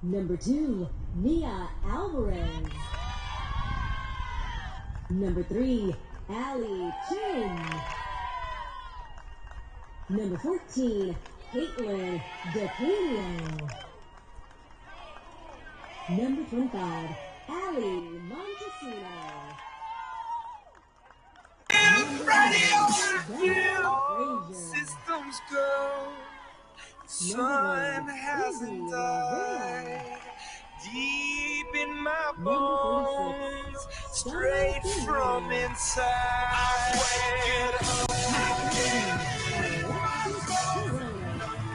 Number 2, Mia Alvarez. Number 3, Allie Chin. Number 14, Caitlin DePino. Number 25, Allie Montesino. Systems go, sun hasn't died. Deep in my bones, straight from inside.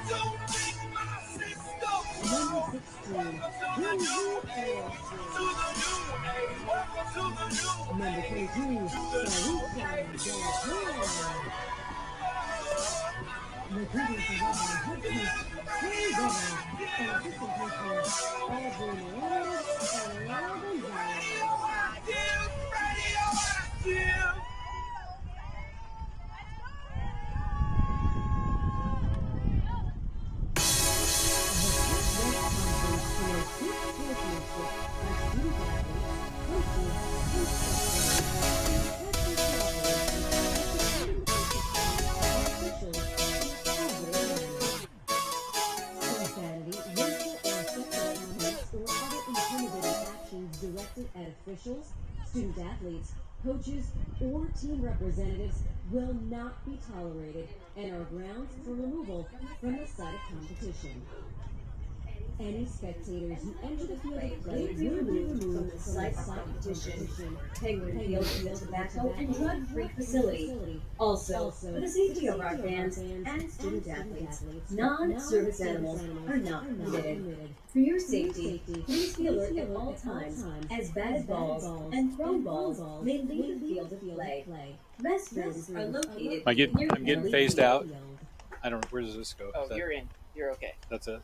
Don't make my system go. Welcome to the new Number 22, Sarika Recruiting for directed at officials, student athletes, coaches, or team representatives will not be tolerated and are grounds for removal from the site of competition. Any spectators who enter the field of play will be removed from the site of competition. Penguin Field is a tobacco and drug-free facility. Also, for the safety of our fans and student athletes, non-service animals are not permitted. For your safety, please be alert at all times, as batted balls and thrown balls may leave the field of play. Restrooms are located. I'm getting phased out. I don't. Where does this go? Oh, you're in. You're okay. That's it.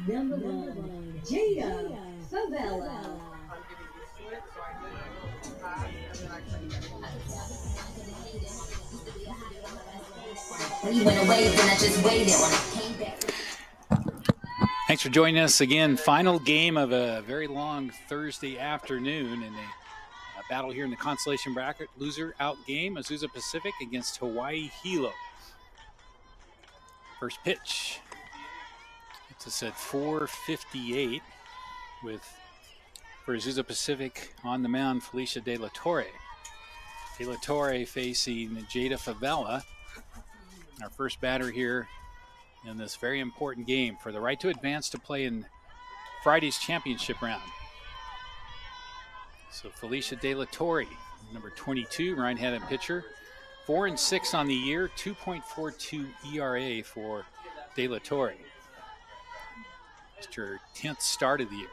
Number 1, Jada Favela. We went away, then I just waited when I came back. Thanks for joining us again. Final game of a very long Thursday afternoon in a battle here in the consolation bracket. Loser out game, Azusa Pacific against Hawaii Hilo. First pitch. It's at 4:58 for Azusa Pacific on the mound, Felicia De La Torre. De La Torre facing Jada Favela. Our first batter here in this very important game for the right to advance to play in Friday's championship round. So Felicia De La Torre, number 22, right-handed pitcher, 4-6 on the year, 2.42 ERA for De La Torre. It's her 10th start of the year.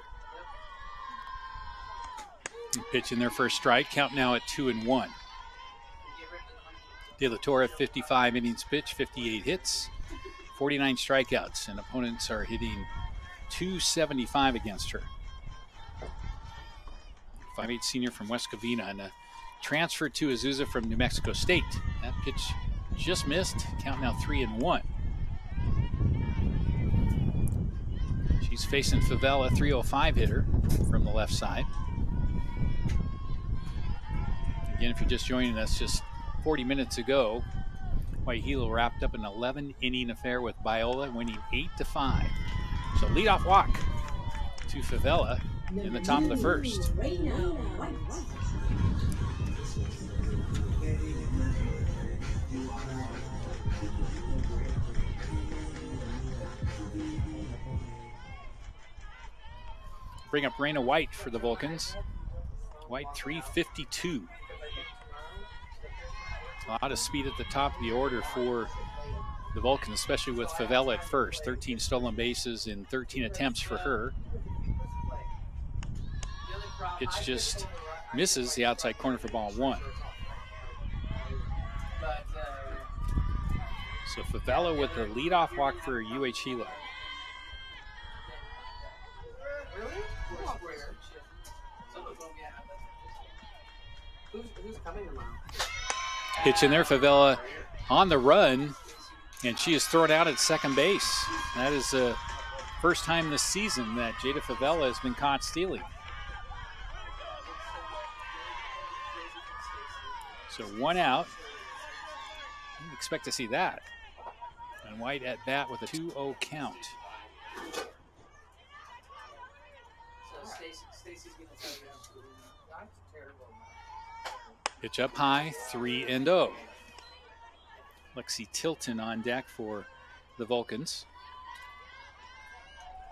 Pitch in their first strike, count now at 2-1. De La Torre, 55 innings pitched, 58 hits, 49 strikeouts, and opponents are hitting .275 against her. 5'8" senior from West Covina and a transfer to Azusa from New Mexico State. That pitch just missed, count now 3-1. She's facing Favela, 305 hitter from the left side. Again, if you're just joining us, just 40 minutes ago, Hawaii Hilo wrapped up an 11-inning affair with Biola, winning 8-5. So leadoff walk to Favela in the top of the first. Bring up Raina White for the Vulcans. White, 352. A lot of speed at the top of the order for the Vulcans, especially with Favela at first. 13 stolen bases in 13 attempts for her. Pitch just misses the outside corner for ball 1. So Favela with the leadoff walk for UH Hilo. Really? Who's coming tomorrow? Pitch in there, Favela on the run, and she is thrown out at second base. That is the first time this season that Jada Favela has been caught stealing. So 1 out. Didn't expect to see that. And White at bat with a 2-0 count. Pitch up high, 3-0. Lexi Tilton on deck for the Vulcans.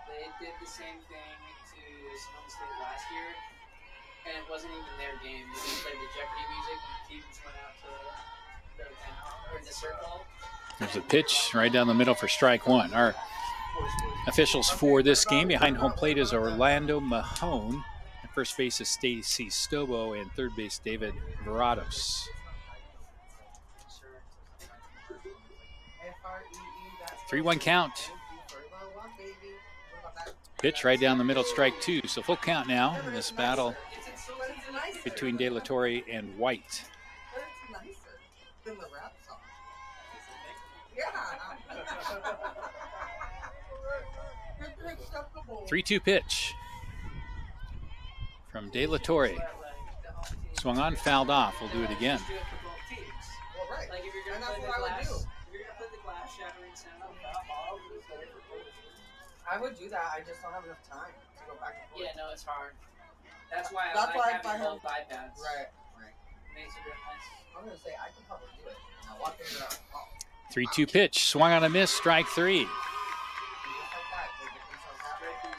They did the same thing to Sonoma State last year, and it wasn't even their game. They just played the Jeopardy music and the teams went out to their town or the circle. There's a pitch right down the middle for strike one. Our officials for this game behind home plate is Orlando Mahone. At first base is Stacy Stobo, and third base David Verados. 3-1 count. Pitch right down the middle, strike two. So full count now in this battle between De La Torre and White. 3-2 pitch from De La Torre. Swung on, fouled off. We'll do it again. Like if you're gonna play the glass, shattering sound. I would do that. I just don't have enough time to go back and forth. Yeah, no, it's hard. That's why I like having both iPads. Right. Makes a difference. I'm gonna say I can probably do it. Now walk into that. 3-2 pitch, swung on a miss, strike three.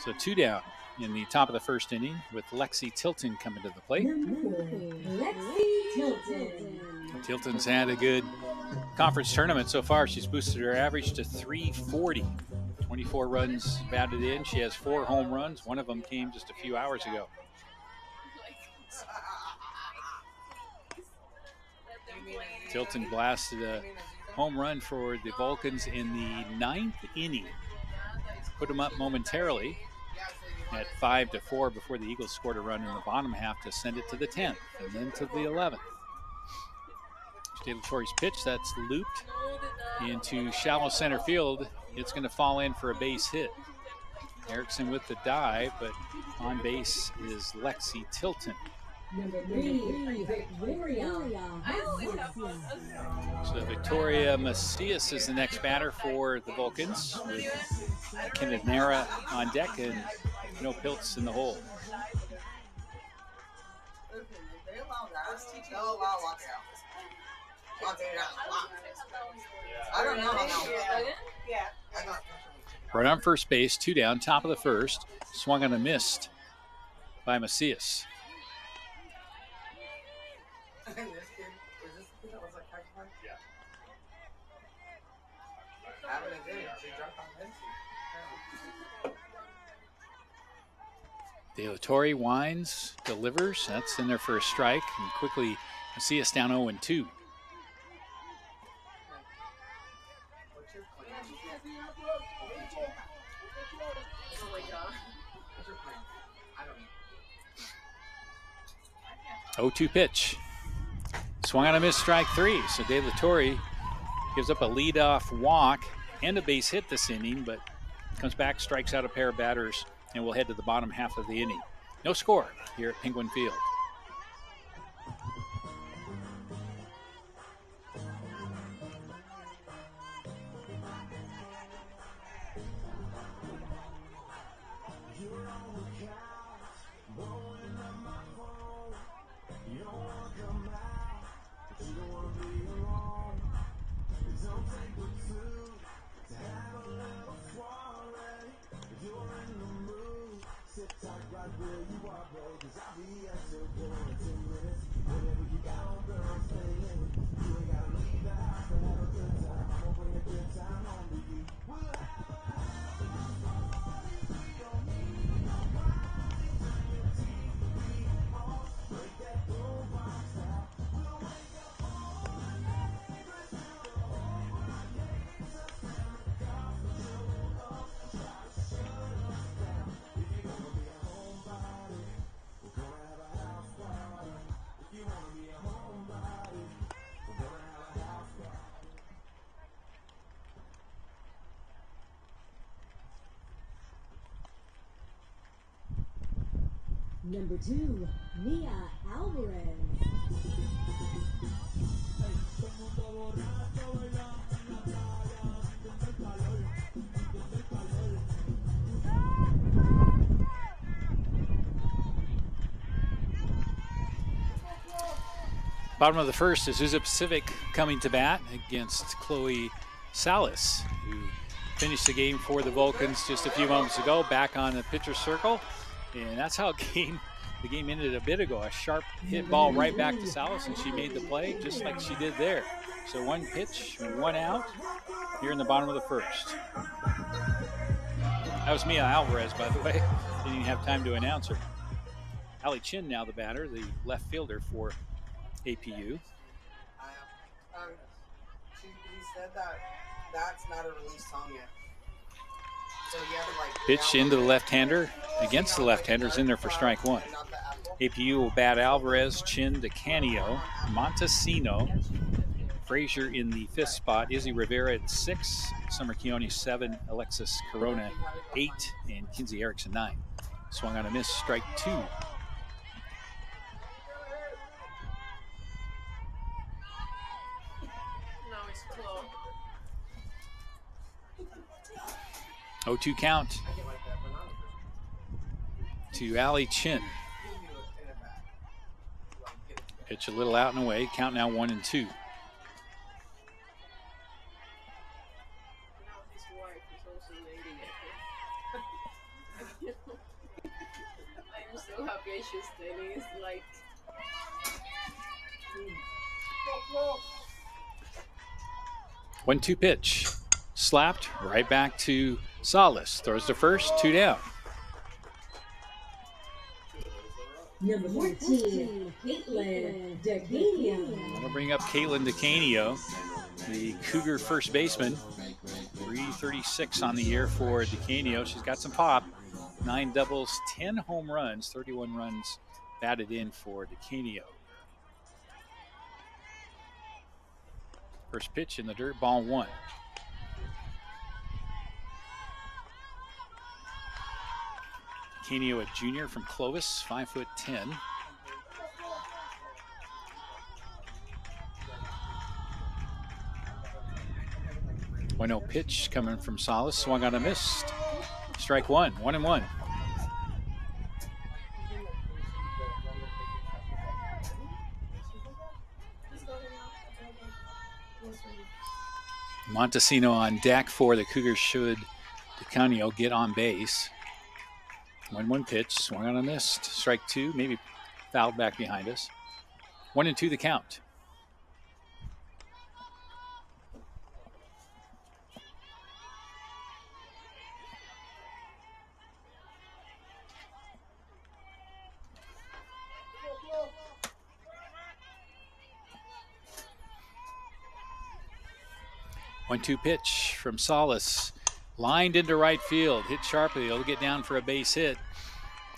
So 2 down in the top of the first inning with Lexi Tilton coming to the plate. Lexi Tilton. Tilton's had a good conference tournament so far. She's boosted her average to 340. 24 runs batted in. She has 4 home runs. One of them came just a few hours ago. Tilton blasted a home run for the Vulcans in the 9th inning. Put them up momentarily at 5-4 before the Eagles scored a run in the bottom half to send it to the 10th and then to the 11th. De La Torre's pitch, that's looped into shallow center field. It's going to fall in for a base hit. Erickson with the dive, but on base is Lexi Tilton. Number 3, Victoria. So Victoria Macias is the next batter for the Vulcans, with Kenneth Nara on deck and no Pilts in the hole. I don't know. Right on first base, 2 down, top of the first. Swung on a missed by Macias. De La Torre winds, delivers. That's in there for a strike. And quickly, Macias down 0-2. Oh, 2 pitch. Swung on a miss, strike 3. So De La Torre gives up a leadoff walk and a base hit this inning, but comes back, strikes out a pair of batters, and we'll head to the bottom half of the inning. No score here at Penguin Field. Sit tight right where you are, bro, 'cause I'll be answering. Number 2, Mia Alvarez. Bottom of the first, Azusa Pacific coming to bat against Chloe Salas, who finished the game for the Vulcans just a few moments ago, back on the pitcher's circle. And that's how the game ended a bit ago. A sharp hit ball right back to Salas, and she made the play just like she did there. So 1 pitch, 1 out here in the bottom of the first. That was Mia Alvarez, by the way. Didn't even have time to announce her. Allie Chin now the batter, the left fielder for APU. He said that that's not a released song yet. So you have to like pitch into the left-hander, against the left-handers, in there for strike 1. APU will bat Alvarez, Chin, DeCanio, Montesino, Frazier in the 5th spot, Izzy Rivera at 6, Summer Keone 7, Alexis Corona 8, and Kinsey Erickson 9. Swung on a miss, strike 2. Now it's close. 0-2 count to Allie Chin. Pitch a little out and away. Count now 1-2. I'm so happy she's standing. It's like 1-2 pitch. Slapped right back to Salas. Throws to first, 2 down. Number 14, Caitlin DeCanio. That'll bring up Caitlin DeCanio, the Cougar first baseman. 336 on the year for DeCanio. She's got some pop. 9 doubles, 10 home runs, 31 runs batted in for DeCanio. First pitch in the dirt, ball 1. DeCanio, a junior from Clovis, 5'10". One-0 pitch coming from Salas, swung on a missed. Strike 1, 1-1. Montesino on deck for the Cougars should DeCanio get on base. 1-1 pitch, swung on a missed. Strike 2, maybe fouled back behind us. 1-2 the count. One-two pitch from Salas. Lined into right field, hit sharply. It'll get down for a base hit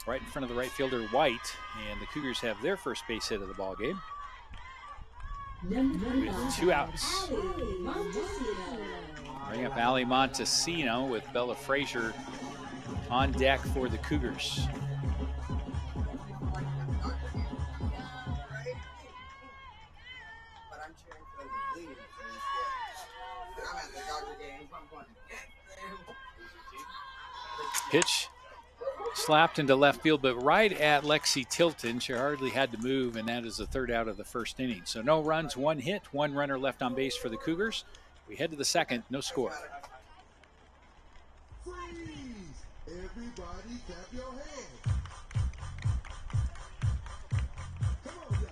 right in front of the right fielder, White. And the Cougars have their first base hit of the ball game with 2 outs. Bring up Allie Montesino with Bella Frazier on deck for the Cougars. Pitch slapped into left field, but right at Lexi Tilton. She hardly had to move, and that is the 3rd out of the 1st inning. So no runs, 1 hit, 1 runner left on base for the Cougars. We head to the 2nd, no score. Freeze! Everybody clap your hands. Come on, y'all.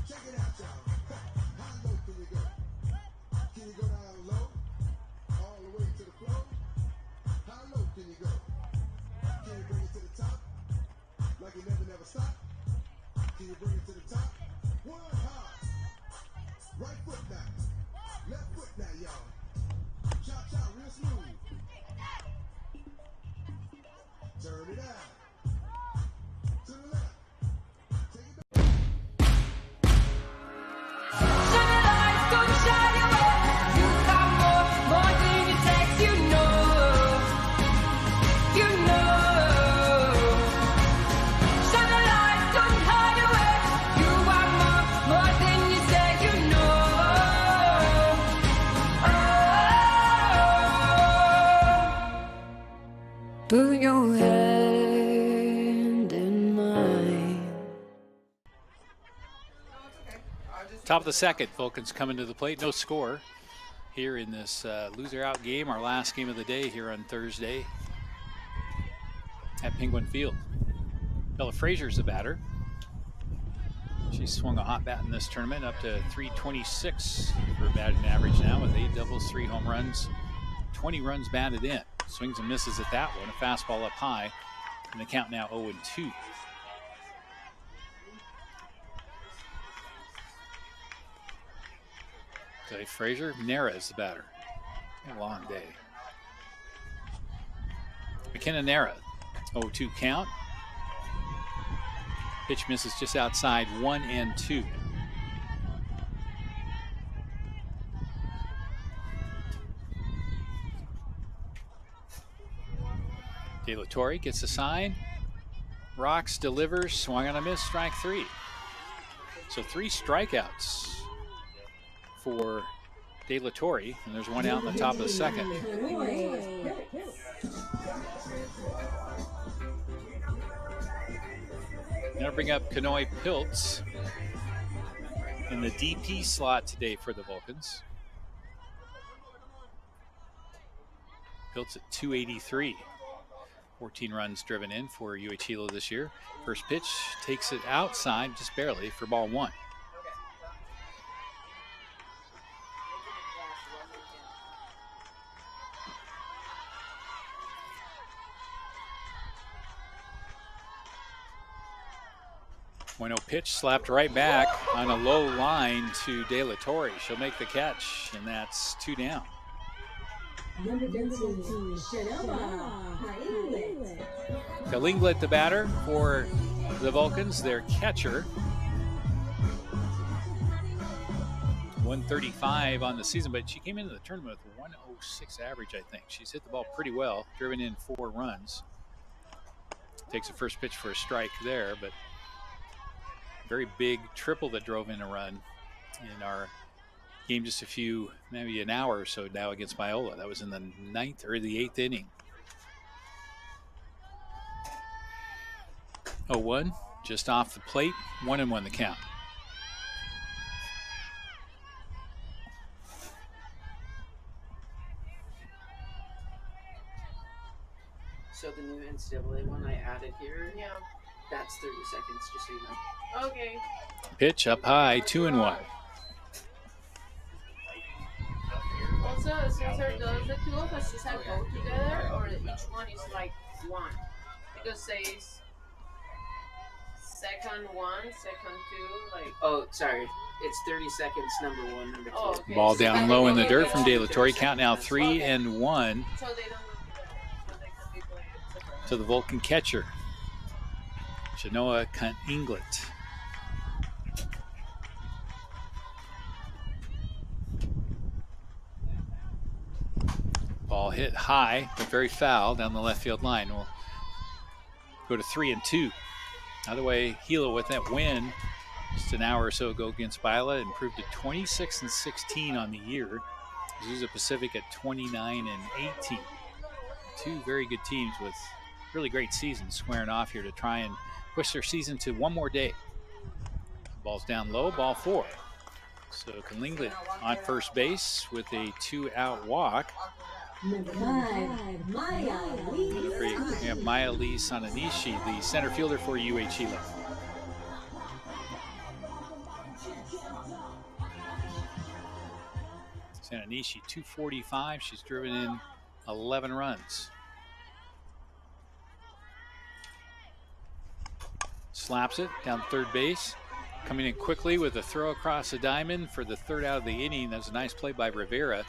Check it out, y'all. How low can you go? Can you go down low? All the way to the floor? How low can you go? Can you bring it to the top? Like you never stop? Can you bring it to the top? 1 high. Right foot now. Left foot now, y'all. Chop, chop, real smooth. Top of the second, Vulcans coming to the plate. No score here in this loser out game, our last game of the day here on Thursday at Penguin Field. Bella Frazier's the batter. She swung a hot bat in this tournament, up to 326 for batting average now with 8 doubles, 3 home runs, 20 runs batted in. Swings and misses at that one. A fastball up high, and the count now 0-2. Okay, Frazier, Nera is the batter. A long day. McKenna Nera, 0-2 count. Pitch misses just outside 1-2. De La Torre gets a sign. Rocks, delivers, swung on a miss, strike 3. So 3 strikeouts for De La Torre, and there's one out in the top of the second. Gonna bring up Kanoe Piltz in the DP slot today for the Vulcans. Piltz at 283. 14 runs driven in for UH Hilo this year. First pitch takes it outside just barely for ball 1. 1-0 pitch slapped right back on a low line to De La Torre. She'll make the catch, and that's 2 down. Kalinglet, the batter for the Vulcans, their catcher. 135 on the season, but she came into the tournament with a 106 average, I think. She's hit the ball pretty well, driven in 4 runs. Takes a first pitch for a strike there, but very big triple that drove in a run in our game just maybe an hour or so now against Biola. That was in the 9th or the 8th inning. 0-1, just off the plate, 1-1 the count. So the new NCAA one I added here, that's 30 seconds, just so you know. Okay. Pitch up high, 2-1. Also, Cesar, does the 2 of us just have go together, or each one is like 1? Because says second 1, second 2, like. Oh, sorry. It's 30 seconds, number 1, number 2. Oh, okay. Ball down low in the dirt from De La Torre. Okay. Count now 3-1 So they don't go together, so they can be playing separate. to the Vulcan catcher, Chenoa Inglet. Ball hit high, but very foul down the left field line. We'll go to 3-2. Either way, Hilo with that win just an hour or so ago against Biola, improved to 26-16 on the year. Azusa Pacific at 29-18. 2 very good teams with really great seasons squaring off here to try and push their season to one more day. Ball's down low, ball 4. So Kalinglet on first base with a 2-out walk. Number 5, Maya Lee. We have Maya Lee Sananishi, the center fielder for UH Hilo. Sananishi, 245. She's driven in 11 runs. Slaps it down third base. Coming in quickly with a throw across the diamond for the 3rd out of the inning. That was a nice play by Rivera.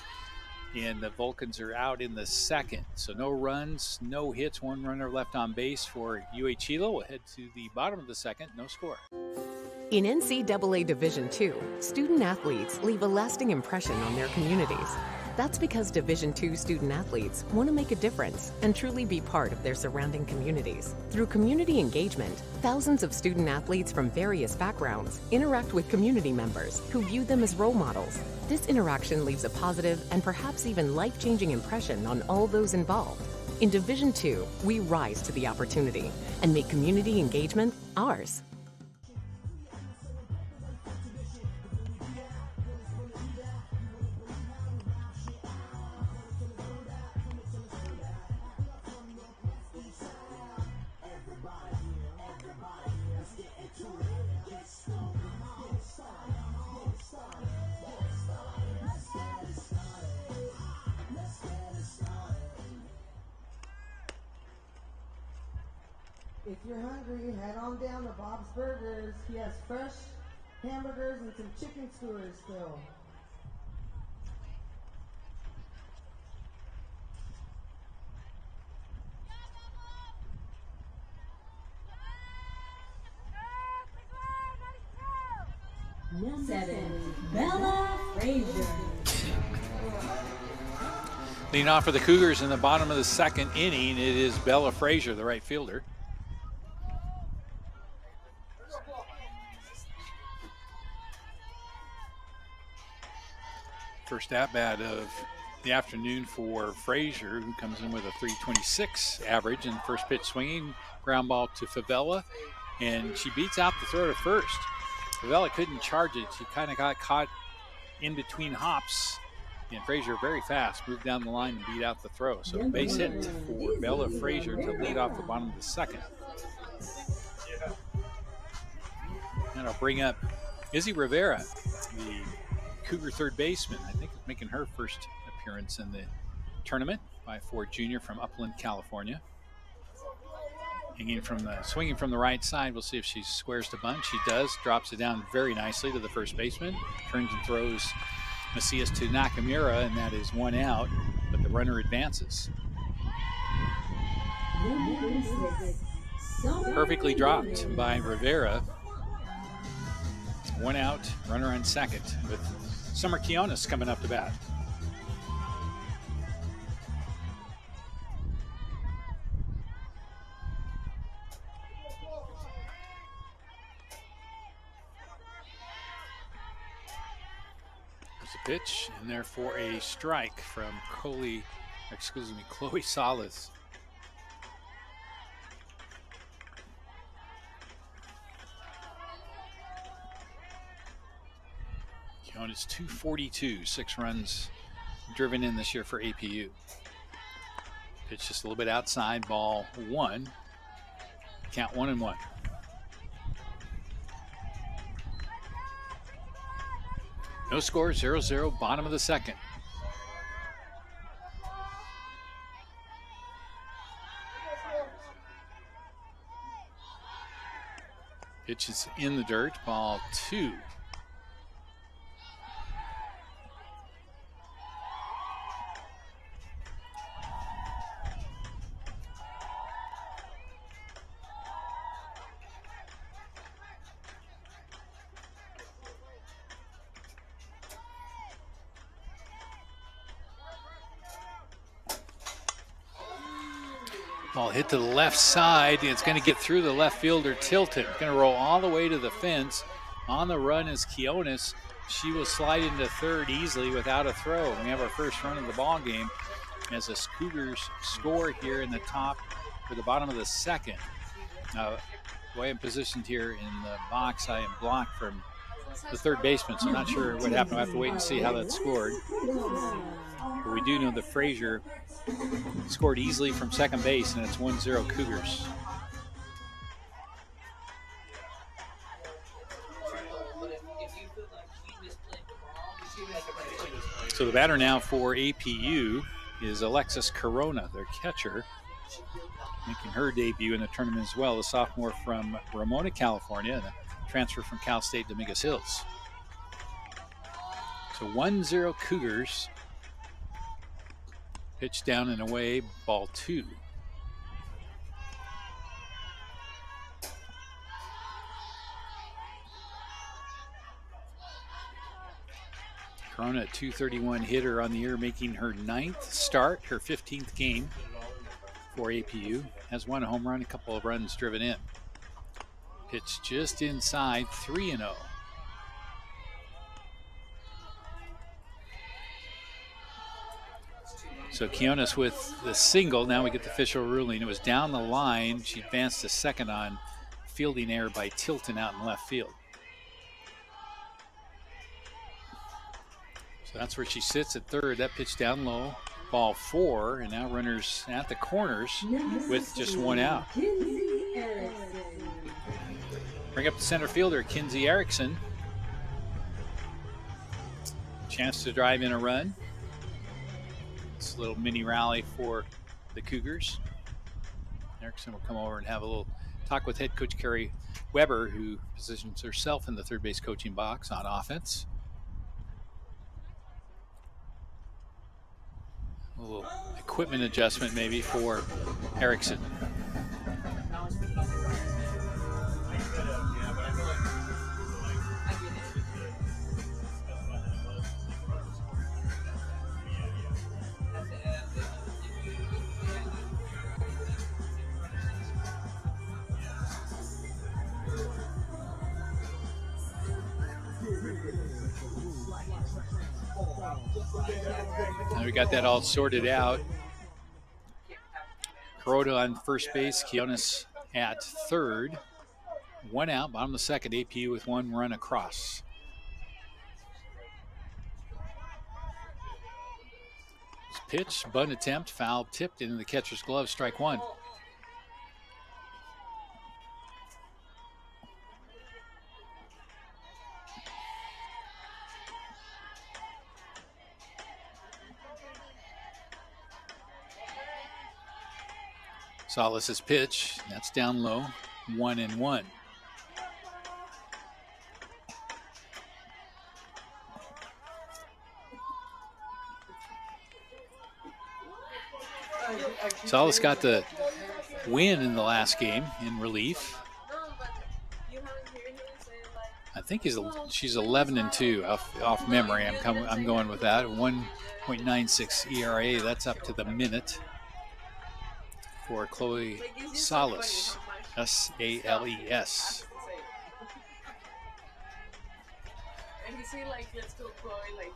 And the Vulcans are out in the 2nd. So no runs, no hits, 1 runner left on base for UH Hilo. We'll head to the bottom of the 2nd, no score. In NCAA Division II, student athletes leave a lasting impression on their communities. That's because Division II student athletes want to make a difference and truly be part of their surrounding communities. Through community engagement, thousands of student athletes from various backgrounds interact with community members who view them as role models. This interaction leaves a positive and perhaps even life-changing impression on all those involved. In Division II, we rise to the opportunity and make community engagement ours. If you're hungry, head on down to Bob's Burgers. He has fresh hamburgers and some chicken skewers still. Number 7, Bella Frazier. Leading off for the Cougars in the bottom of the second inning, it is Bella Frazier, the right fielder. First at-bat of the afternoon for Frazier, who comes in with a .326 average, and first pitch swinging, ground ball to Favela, and she beats out the throw to first. Favela couldn't charge it. She kind of got caught in between hops, and Frazier very fast moved down the line and beat out the throw. So base hit for Bella Frazier to lead off the bottom of the second. And I'll bring up Izzy Rivera, the Cougar third baseman. I think making her first appearance in the tournament, 5'4" junior from Upland, California. Swinging from the right side. We'll see if she squares the bunt. She does. Drops it down very nicely to the first baseman. Turns and throws Macias to Nakamura, and that is one out, but the runner advances. Perfectly dropped by Rivera. One out, runner on second, with Summer Quiones coming up to bat. Pitch, and therefore a strike from Chloe Salas. Quiones 242, 6 runs driven in this year for APU. Pitch just a little bit outside, ball 1. Count 1-1. No score, 0-0, bottom of the second. Pitch is in the dirt, ball 2. Ball hit to the left side. It's going to get through the left fielder, Tilton. Going to roll all the way to the fence. On the run is Quiones. She will slide into third easily without a throw. We have our first run of the ball game as the Cougars score here in the top or the bottom of the second. Now, the way I'm positioned here in the box, I am blocked from the third baseman, so I'm not sure what happened. I'll have to wait and see how that's scored. But we do know that Frazier scored easily from second base, and it's 1-0 Cougars. So the batter now for APU is Alexis Corona, their catcher, making her debut in the tournament as well. The sophomore from Ramona, California, and a transfer from Cal State Dominguez Hills. So 1-0 Cougars. Pitch down and away, ball 2. Corona, a .231 hitter on the year, making her 9th start, her 15th game for APU. Has one home run, a couple of runs driven in. Pitch just inside, 3-0. So Quiones with the single. Now we get the official ruling. It was down the line. She advanced to second on fielding error by Tilton out in left field. So that's where she sits at third. That pitch down low, ball 4, and now runners at the corners with just one out. Bring up the center fielder, Kinsey Erickson. Chance to drive in a run. It's a little mini rally for the Cougars. Erickson will come over and have a little talk with head coach Carrie Weber, who positions herself in the third base coaching box on offense. A little equipment adjustment maybe for Erickson. And we got that all sorted out. Kuroda on first base, Quiones at third. One out, bottom of the second, APU with one run across. Pitch, bunt attempt, foul tipped into the catcher's glove, strike one. Salas's pitch, that's down low, 1-1. Salas got the win in the last game in relief. I think she's 11-2 off memory. I'm going with that. 1.96 ERA. That's up to the minute for Chloe Salas, S-A-L-E-S. And he said, like, let's go Chloe like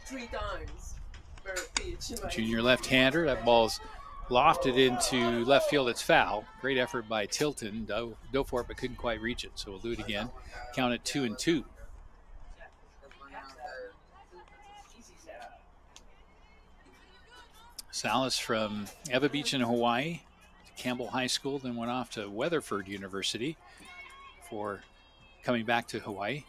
3 times per pitch. Junior left-hander. That ball's lofted into left field. It's foul. Great effort by Tilton. Dove for it, but couldn't quite reach it. So we'll do it again. Count it 2-2. Salas from Eva Beach in Hawaii to Campbell High School, then went off to Weatherford University for coming back to Hawaii.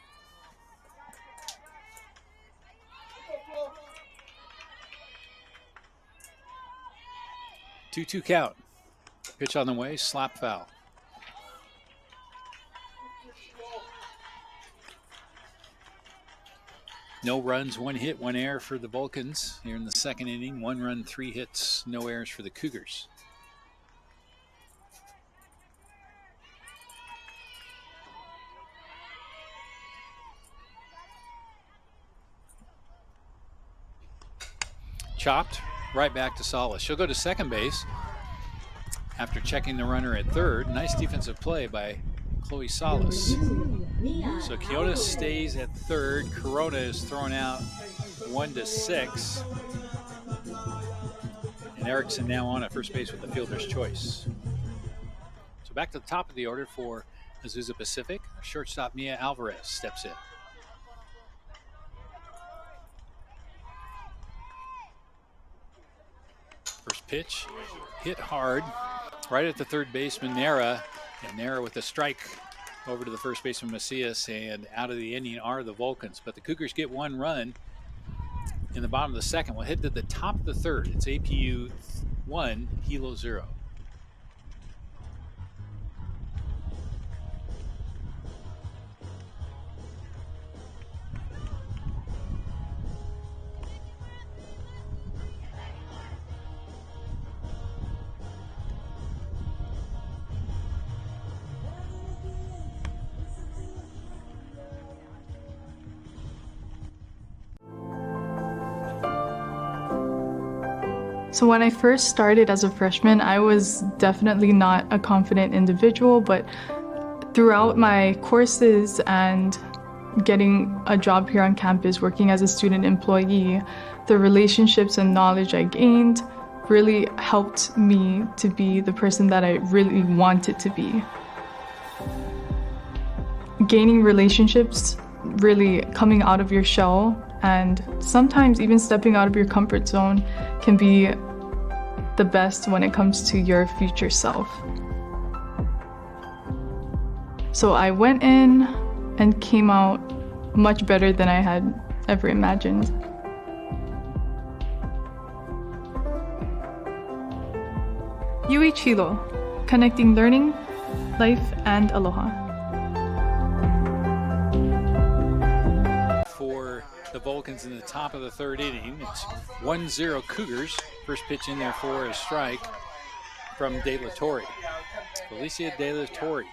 Two count. Pitch on the way, slap foul. No runs, 1 hit, 1 error for the Vulcans here in the second inning. 1 run, 3 hits, no errors for the Cougars. Chopped, right back to Salas. She'll go to second base after checking the runner at third. Nice defensive play by Chloe Salas. So Quiones stays at third. Kuroda is thrown out 1-6. And Erickson now on at first base with the fielder's choice. So back to the top of the order for Azusa Pacific. Shortstop Mia Alvarez steps in. First pitch, hit hard, right at the third baseman, Nara. And Nara with a strike over to the first baseman, Macias, and out of the inning are the Vulcans. But the Cougars get 1 run in the bottom of the second. We'll head to the top of the third. It's APU 1, Hilo 0. So when I first started as a freshman, I was definitely not a confident individual, but throughout my courses and getting a job here on campus, working as a student employee, the relationships and knowledge I gained really helped me to be the person that I really wanted to be. Gaining relationships, really coming out of your shell, and sometimes even stepping out of your comfort zone can be the best when it comes to your future self. So I went in and came out much better than I had ever imagined. UHH Hilo, connecting learning Life and aloha. For the Vulcans in the top of the third inning, it's 1-0 Cougars. First pitch in there for a strike from De La Torre. Felicia De La Torre.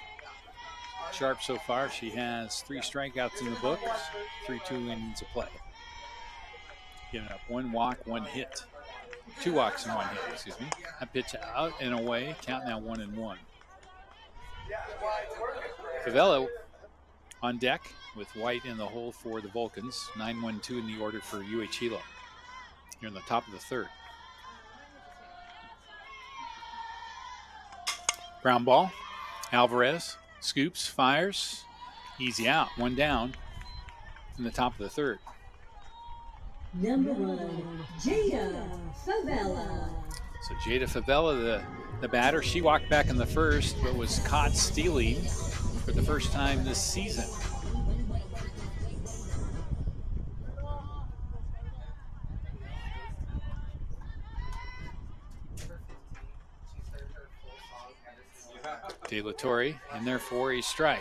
Sharp so far. She has 3 strikeouts in the books, 2 innings of play. Giving up 1 walk, 1 hit. 2 walks and 1 hit, excuse me. That pitch out and away. Count now 1-1. Favela on deck with White in the hole for the Vulcans. 9-1-2 in the order for UHH. Here in the top of the third. Ground ball. Alvarez scoops, fires. Easy out. 1 down in the top of the third. Number 1, Jada Favela. So Jada Favela, the batter, she walked back in the first, but was caught stealing for the first time this season. De La Torre in there for a strike.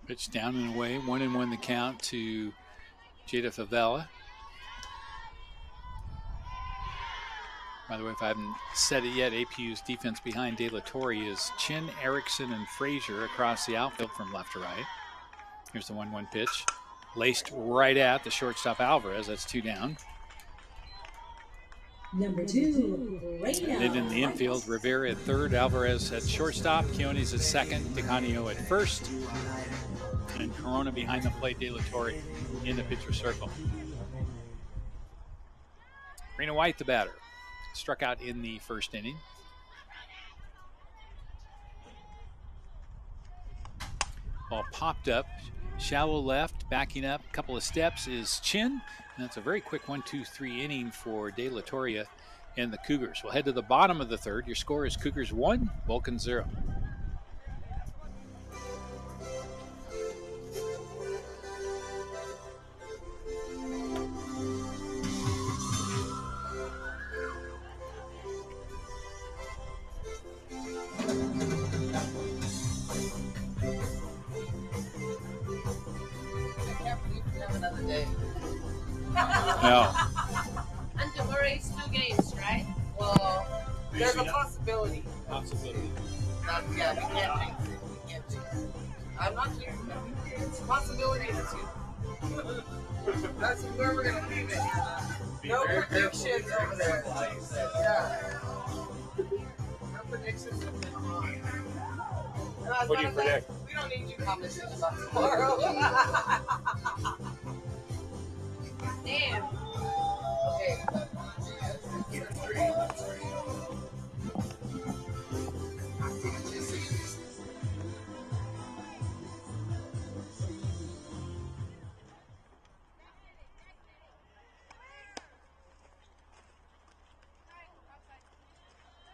Pitch down and away, 1-1 the count to Jada Favela. By the way, if I haven't said it yet, APU's defense behind De La Torre is Chin, Erickson, and Frazier across the outfield from left to right. Here's the 1-1 pitch. Laced right at the shortstop Alvarez. That's 2 down. Number 2, Reina. Then in the infield, Rivera at third, Alvarez at shortstop, Quiones at second, DeCanio at first, and Corona behind the plate, De La Torre in the pitcher circle. Reina White, the batter. Struck out in the first inning. Ball popped up, shallow left, backing up a couple of steps is Chin. And that's a very quick 1-2-3 inning for De La Torre and the Cougars. We'll head to the bottom of the third. Your score is Cougars 1, Vulcans 0. Another day. No. And tomorrow is 2 games, right? Well, there's a possibility. Possibility. Yeah, we can't jinx it. We can't jinx it. I'm not jinxing it. It's a possibility to. That's where we're gonna leave it. No predictions over there. Yeah. No predictions. What do you predict? We don't need you commenting about tomorrow. Damn. Okay.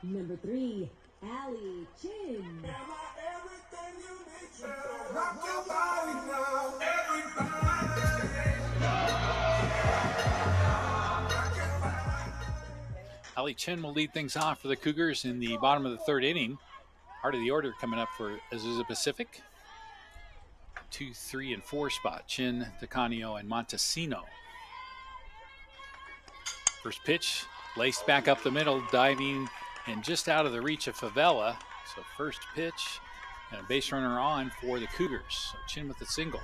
Number 3, Allie Chin. Rock your body now, everybody. Ali Chin will lead things off for the Cougars in the bottom of the third inning. Heart of the order coming up for Azusa Pacific. 2, 3, and 4 spot. Chin, DeCanio, and Montesino. First pitch, laced back up the middle, diving and just out of the reach of Favela. So first pitch and a base runner on for the Cougars. So Chin with the single.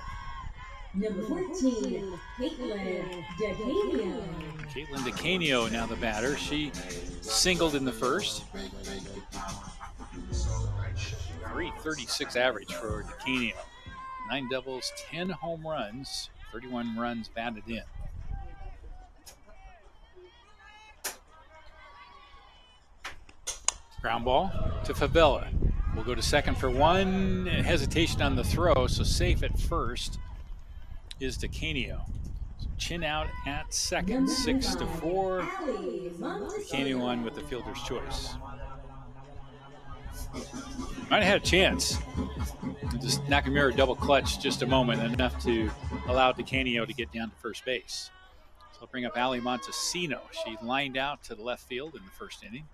Number 14, Caitlin DeCanio. Caitlin DeCanio now the batter. She singled in the first. .336 average for DeCanio. 9 doubles, 10 home runs, 31 runs batted in. Ground ball to Favela. We'll go to second for 1. Hesitation on the throw, so safe at first is DeCanio. So Chin out at second, 6-4. DeCanio on with the fielder's choice. Might have had a chance. Just Nakamura double clutch just a moment, enough to allow DeCanio to get down to first base. So I'll bring up Ali Montesino. She lined out to the left field in the first inning.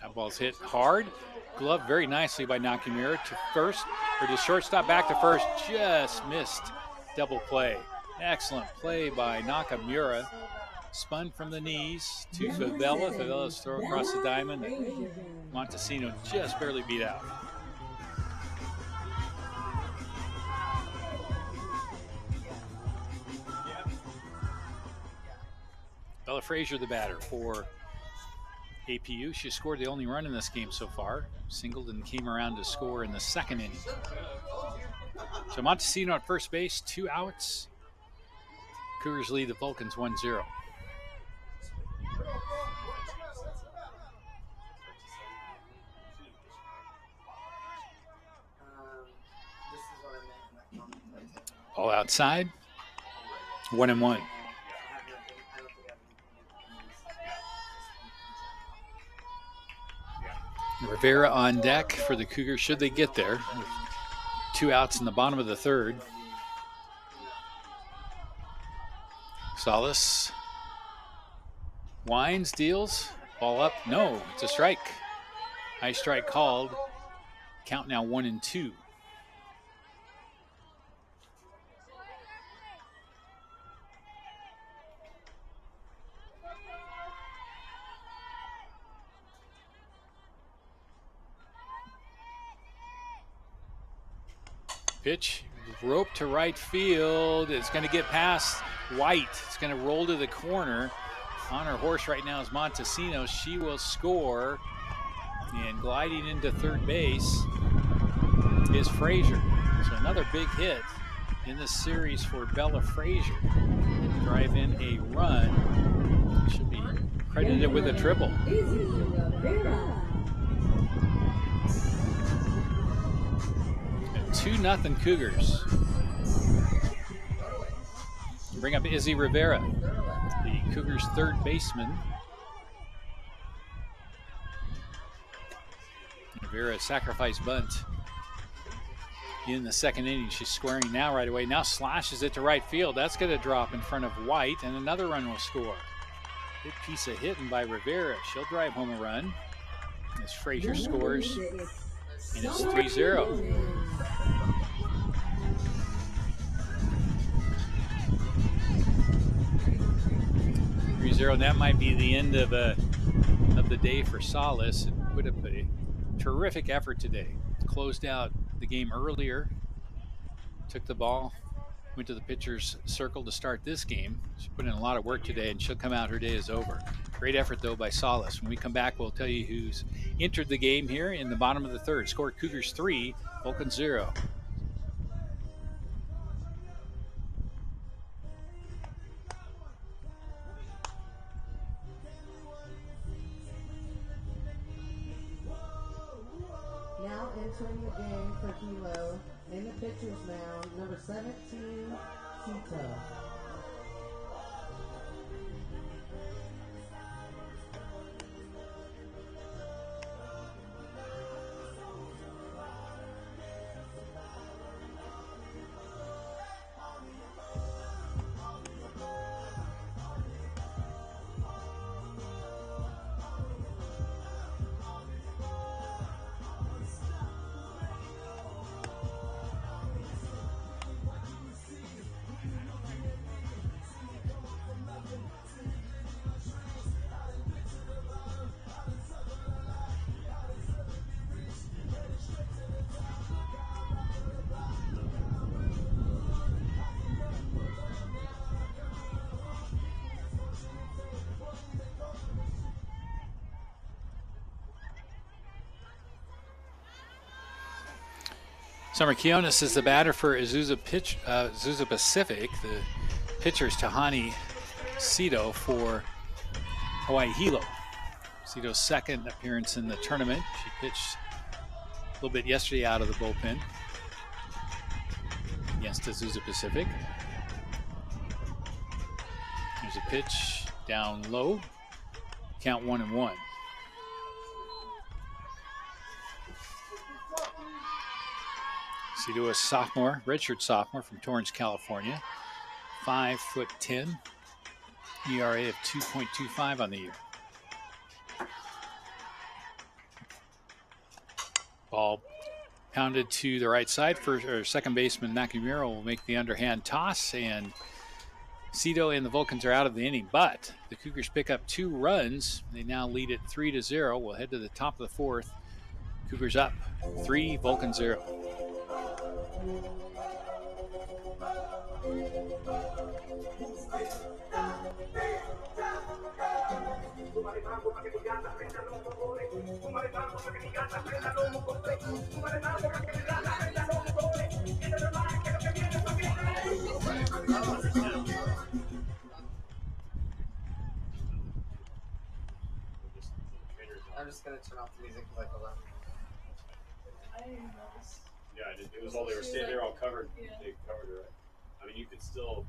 That ball's hit hard. Gloved very nicely by Nakamura to first, or to shortstop, back to first. Just missed double play. Excellent play by Nakamura. Spun from the knees to Favela. Favela's throw across the diamond. Montesino just barely beat out. Bella Frazier, the batter for APU. She scored the only run in this game so far. Singled and came around to score in the second inning. So Montesino at first base, 2 outs. Cougars lead the Vulcans 1-0. All outside. 1-1. Rivera on deck for the Cougars should they get there. 2 outs in the bottom of the third. Salas winds, deals, ball up. No, it's a strike. High strike called. Count now 1-2. Pitch, rope to right field. It's going to get past White. It's going to roll to the corner. On her horse right now is Montesino. She will score. And gliding into third base is Frazier. So another big hit in this series for Bella Frazier. Drive in a run. She'll be credited with a triple. 2-0 Cougars. Bring up Izzy Rivera, the Cougars' third baseman. Rivera sacrifice bunt in the second inning. She's squaring now right away. Now slashes it to right field. That's going to drop in front of White, and another run will score. Good piece of hitting by Rivera. She'll drive home a run as Frazier scores, and it's 3-0. 3-0, and that might be the end of the day for Salas, and put up a terrific effort today. Closed out the game earlier, took the ball, went to the pitcher's circle to start this game. She put in a lot of work today, and she'll come out, her day is over. Great effort, though, by Salas. When we come back, we'll tell you who's entered the game here in the bottom of the third. Score Cougars 3, Vulcans 0. Now entering the game for Hilo in the pitcher's mound, number 17, Tito. Summer Quiones is the batter for Azusa Pacific. The pitcher is Tahani Cito for Hawaii Hilo. Cito's second appearance in the tournament. She pitched a little bit yesterday out of the bullpen against Azusa Pacific. There's a pitch down low. Count 1-1. Cito, a sophomore, redshirt sophomore from Torrance, California. 5'10", ERA of 2.25 on the year. Ball pounded to the right side. Second baseman Nakamura will make the underhand toss, and Cito and the Vulcans are out of the inning. But the Cougars pick up 2 runs. They now lead it 3-0. We'll head to the top of the 4th. Cougars up 3, Vulcans 0. I'm just gonna turn off the music because I feel like. Yeah, it was all they were standing there all covered. Yeah. They covered her. I mean, you could still.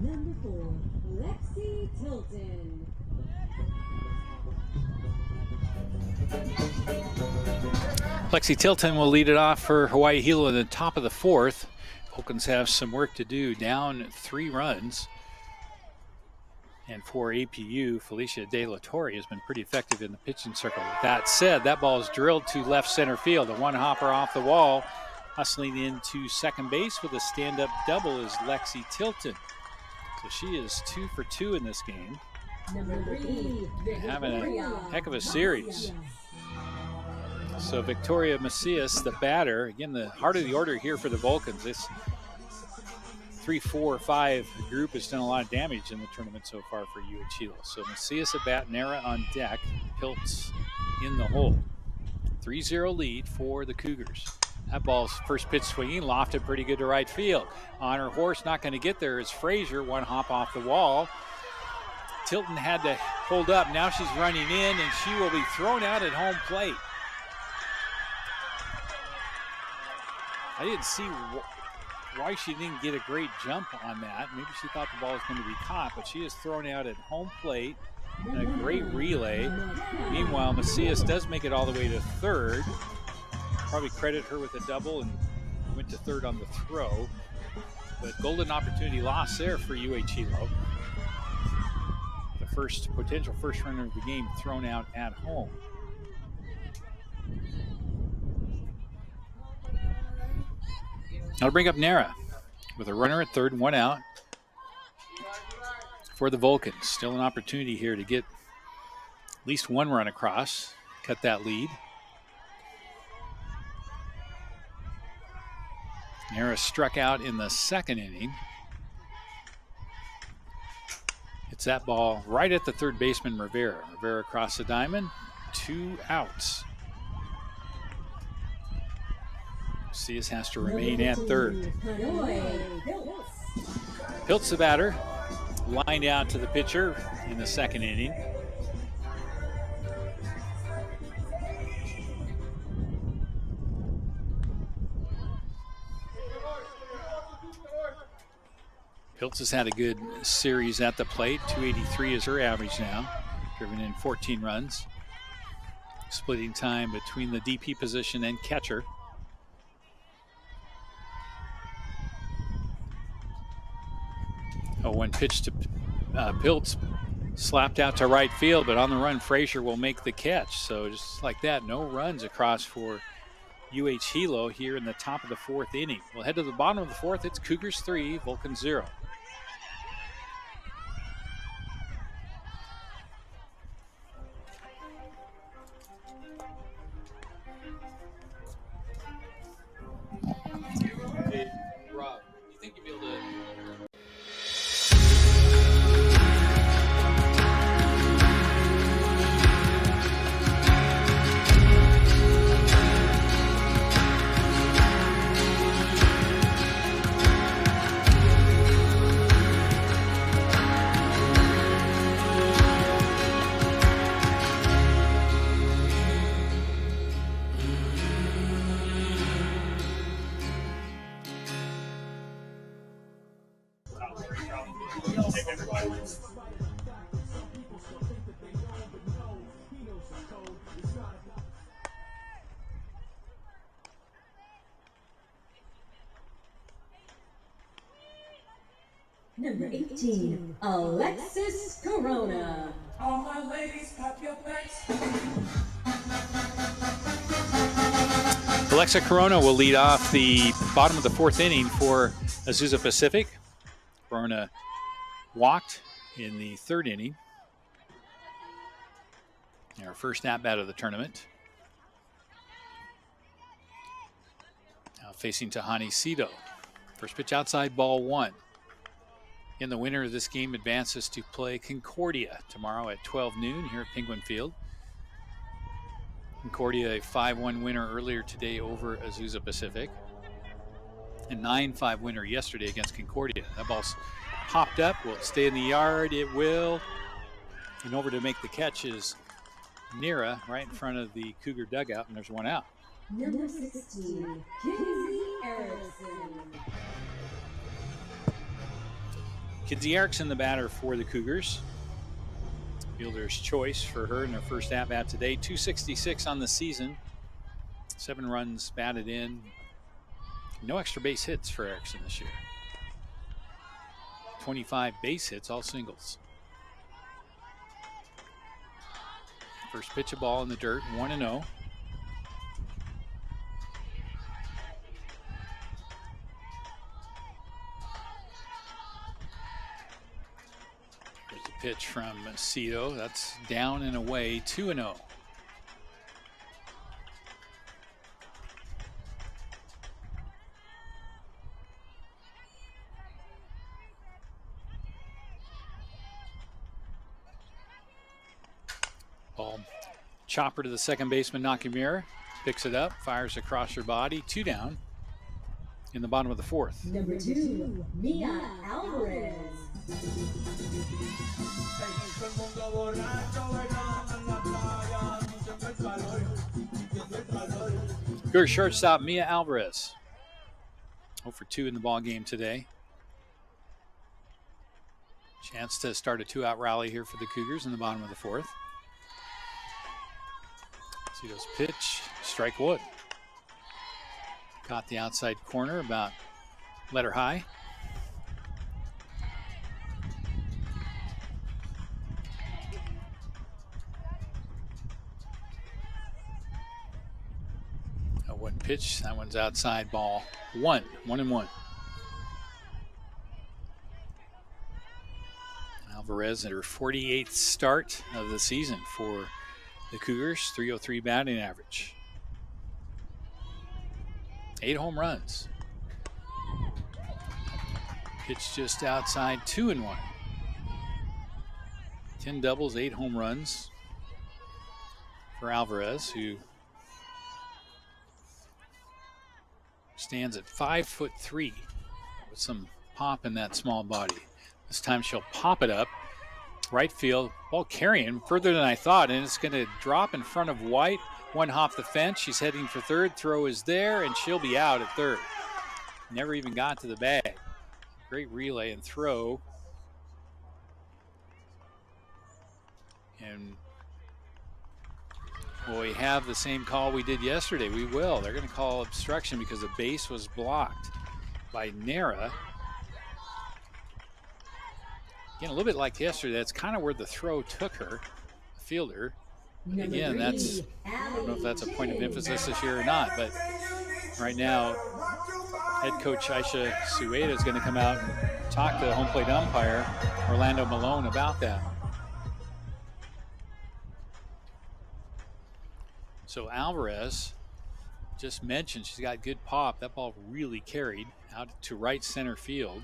Number 4, Lexi Tilton. Lexi Tilton will lead it off for Hawaii Hilo in the top of the 4th. Vulcans have some work to do, down 3 runs. And for APU, Felicia De La Torre has been pretty effective in the pitching circle. That said, that ball is drilled to left center field. A one-hopper off the wall. Hustling into second base with a stand-up double is Lexi Tilton. So she is 2 for 2 in this game. Number 3, having a heck of a series. So Victoria Macias, the batter, again, the heart of the order here for the Vulcans. This 3-4-5 group has done a lot of damage in the tournament so far for UHH. So Macias at bat, Nara on deck, Piltz in the hole. 3-0 lead for the Cougars. That ball's first pitch swinging, lofted pretty good to right field. On her horse, not going to get there is Frazier, one hop off the wall. Tilton had to hold up. Now she's running in, and she will be thrown out at home plate. I didn't see why she didn't get a great jump on that. Maybe she thought the ball was going to be caught, but she is thrown out at home plate. And a great relay. Meanwhile, Macias does make it all the way to third. Probably credit her with a double and went to third on the throw. But golden opportunity lost there for UHH. The first potential first runner of the game thrown out at home. I'll bring up Nara with a runner at third and 1 out for the Vulcans. Still an opportunity here to get at least 1 run across, cut that lead. Nara struck out in the second inning. Hits that ball right at the third baseman, Rivera. Rivera across the diamond, 2 outs. Cias has to remain at third. Piltz, the batter, lined out to the pitcher in the second inning. Piltz has had a good series at the plate. 283 is her average now. Driven in 14 runs. Splitting time between the DP position and catcher. Oh, one pitch to Piltz, slapped out to right field, but on the run, Frazier will make the catch. So just like that, no runs across for UHH here in the top of the fourth inning. We'll head to the bottom of the fourth. It's Cougars 3, Vulcans 0. Hey, Rob, you think you'd be able to... Number 18, Alexis Corona. All my ladies, pop your backs. Alexa Corona will lead off the bottom of the fourth inning for Azusa Pacific. Corona walked in the third inning. Our first at-bat of the tournament. Now facing Tahani Cito. First pitch outside, ball one. And the winner of this game advances to play Concordia tomorrow at 12 noon here at Penguin Field. Concordia, a 5-1 winner earlier today over Azusa Pacific. A 9-5 winner yesterday against Concordia. That ball's popped up. Will it stay in the yard? It will. And over to make the catch is Nira right in front of the Cougar dugout, and there's one out. Number 16, Kinsey Erickson. Kinsey Erickson, the batter for the Cougars. Fielder's choice for her in her first at-bat today. 266 on the season. 7 runs batted in. No extra base hits for Erickson this year. 25 base hits, all singles. First pitch, a ball in the dirt, 1-0. There's a pitch from Cito. That's down and away, 2-0. Ball chopper to the second baseman Nakamura, picks it up, fires across her body, 2 down in the bottom of the fourth. Number 2, Mia Alvarez. Good shortstop Mia Alvarez. 0 for 2 in the ball game today. Chance to start a 2-out rally here for the Cougars in the bottom of the fourth. Cito's pitch, strike one. Caught the outside corner, about letter high. A 1 pitch, that one's outside, ball 1, 1-1. Alvarez at her 48th start of the season for the Cougars, 303 batting average. 8 home runs. Pitch just outside, 2-1. 10 doubles, 8 home runs for Alvarez, who Stands at 5'3" with some pop in that small body. This time she'll pop it up. Right field, ball carrying further than I thought, and it's going to drop in front of White. One hop the fence. She's heading for third. Throw is there, and she'll be out at third. Never even got to the bag. Great relay and throw. And will we have the same call we did yesterday? We will. They're going to call obstruction because the base was blocked by Nara. Again, a little bit like yesterday, that's kind of where the throw took her, the fielder. Again, that's, I don't know if that's a point of emphasis this year or not, but right now, head coach Aisha Sueda is going to come out and talk to the home plate umpire, Orlando Malone, about that. So Alvarez just mentioned she's got good pop. That ball really carried out to right center field.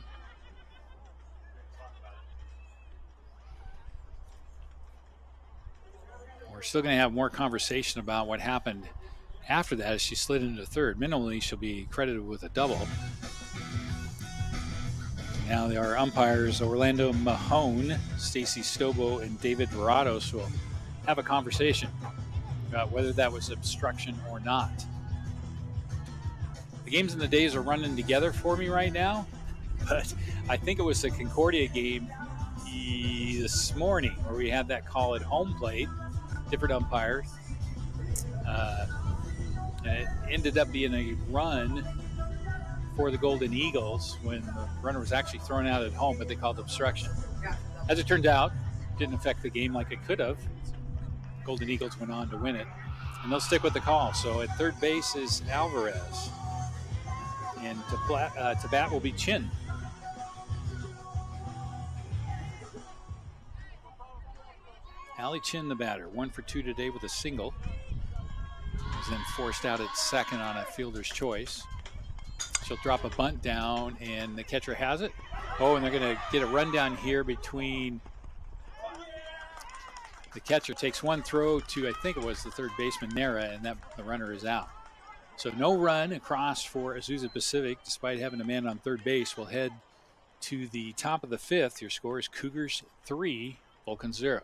We're still going to have more conversation about what happened after that as she slid into third. Minimally, she'll be credited with a double. Now there are umpires Orlando Mahone, Stacy Stobo, and David Verados will have a conversation about whether that was obstruction or not. The games and the days are running together for me right now, but I think it was the Concordia game this morning where we had that call at home plate. Different umpires. And it ended up being a run for the Golden Eagles when the runner was actually thrown out at home, but they called obstruction. As it turned out, didn't affect the game like it could have. Golden Eagles went on to win it, and they'll stick with the call. So at third base is Alvarez, and to bat will be Chin. Allie Chin, the batter, 1 for 2 today with a single. Was then forced out at second on a fielder's choice. She'll drop a bunt down, and the catcher has it. Oh, and they're going to get a run down here between. The catcher takes one throw to, I think it was the third baseman, Nara, and the runner is out. So no run across for Azusa Pacific, despite having a man on third base. We'll head to the top of the fifth. Your score is Cougars 3, Vulcans 0.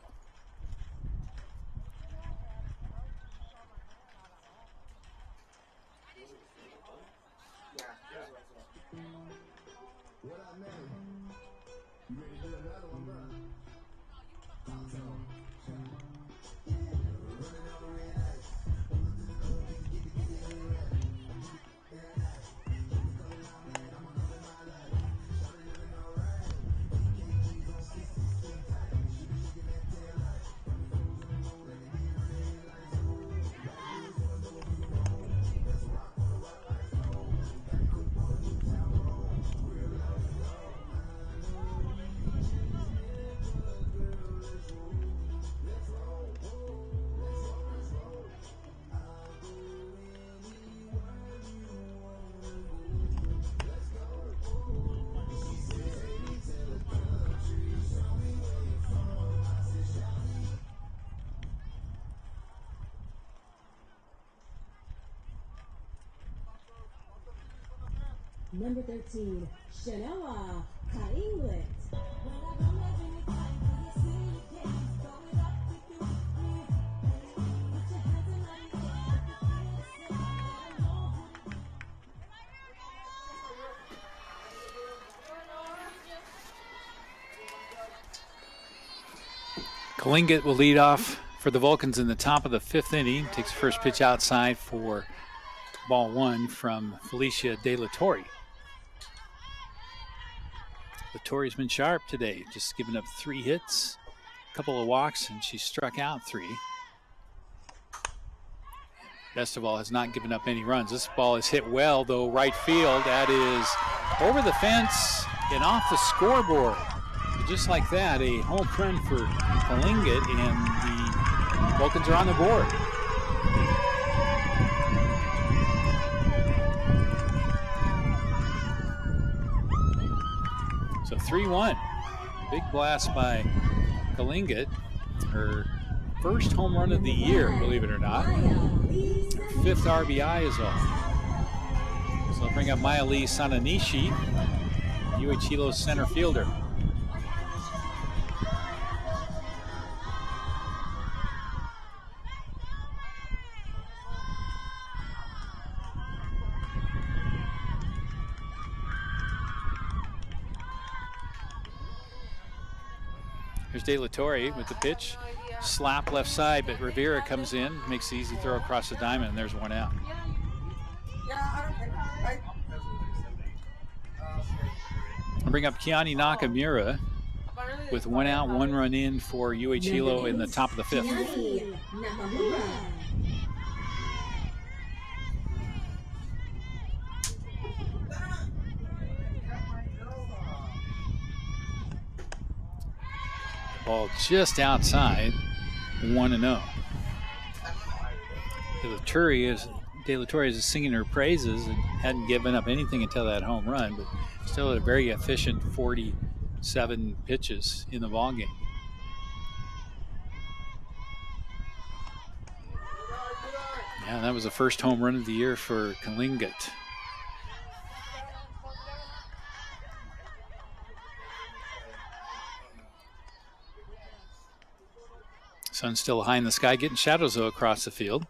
Number 13, Shanoa Kainglet. Kalingat will lead off for the Vulcans in the top of the fifth inning. Takes the first pitch outside for ball one from Felicia De La Torre. La Torre's been sharp today, just giving up 3 hits, a couple of walks, and she struck out 3. Best of all, has not given up any runs. This ball is hit well, though, right field. That is over the fence and off the scoreboard. Just like that, a home run for Kalingat, and the Vulcans are on the board. So 3-1. Big blast by Kalingat. Her first home run of the year, believe it or not. Her 5th RBI is all. So I'll bring up Mayali Sananishi, UHH's center fielder. Here's De La Torre with the pitch. Slap left side, but Rivera comes in, makes the easy throw across the diamond, and there's one out. I'll bring up Keani Nakamura with 1 out, 1 run in for UHH in the top of the 5th. Ball just outside, 1-0. De La Torre is singing her praises and hadn't given up anything until that home run, but still had a very efficient 47 pitches in the ballgame. Yeah, that was the first home run of the year for Kalingat. Sun's still high in the sky, getting shadows though across the field.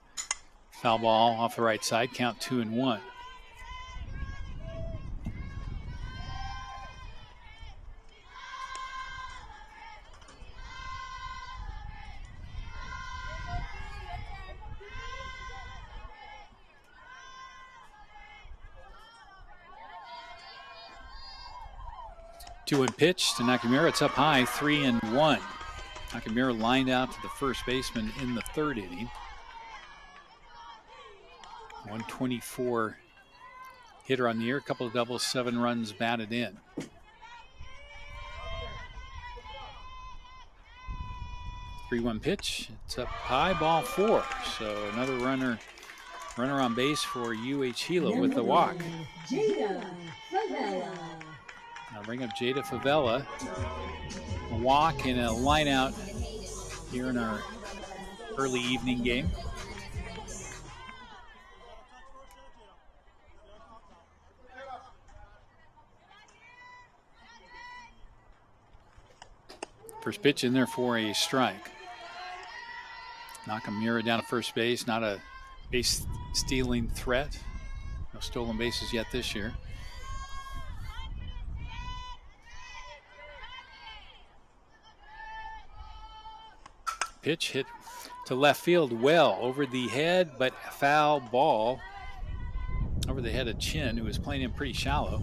Foul ball off the right side, count 2-1. Two-one pitch to Nakamura. It's up high, 3-1. Nakamura lined out to the first baseman in the 3rd inning. 124 hitter on the year, a couple of doubles, 7 runs batted in. Three-one pitch. It's up high, ball 4. So another runner on base for UHH with the walk. I'll bring up Jada Favela. A walk and a line out here in our early evening game. First pitch in there for a strike. Nakamura down to first base, not a base stealing threat. No stolen bases yet this year. Pitch hit to left field well over the head, but foul ball over the head of Chin, who was playing in pretty shallow.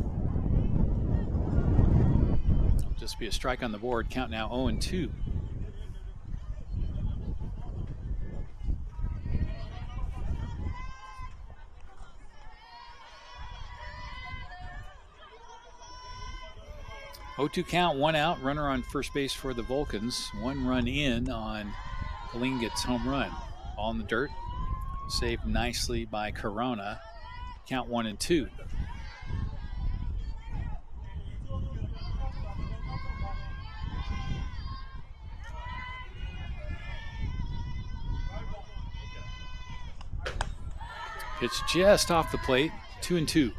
It'll just be a strike on the board. Count now 0-2. Count, 1 out, runner on first base for the Vulcans. 1 run in on Kalingat's home run. Ball in the dirt, saved nicely by Corona. Count 1-2. Pitch just off the plate, 2-2.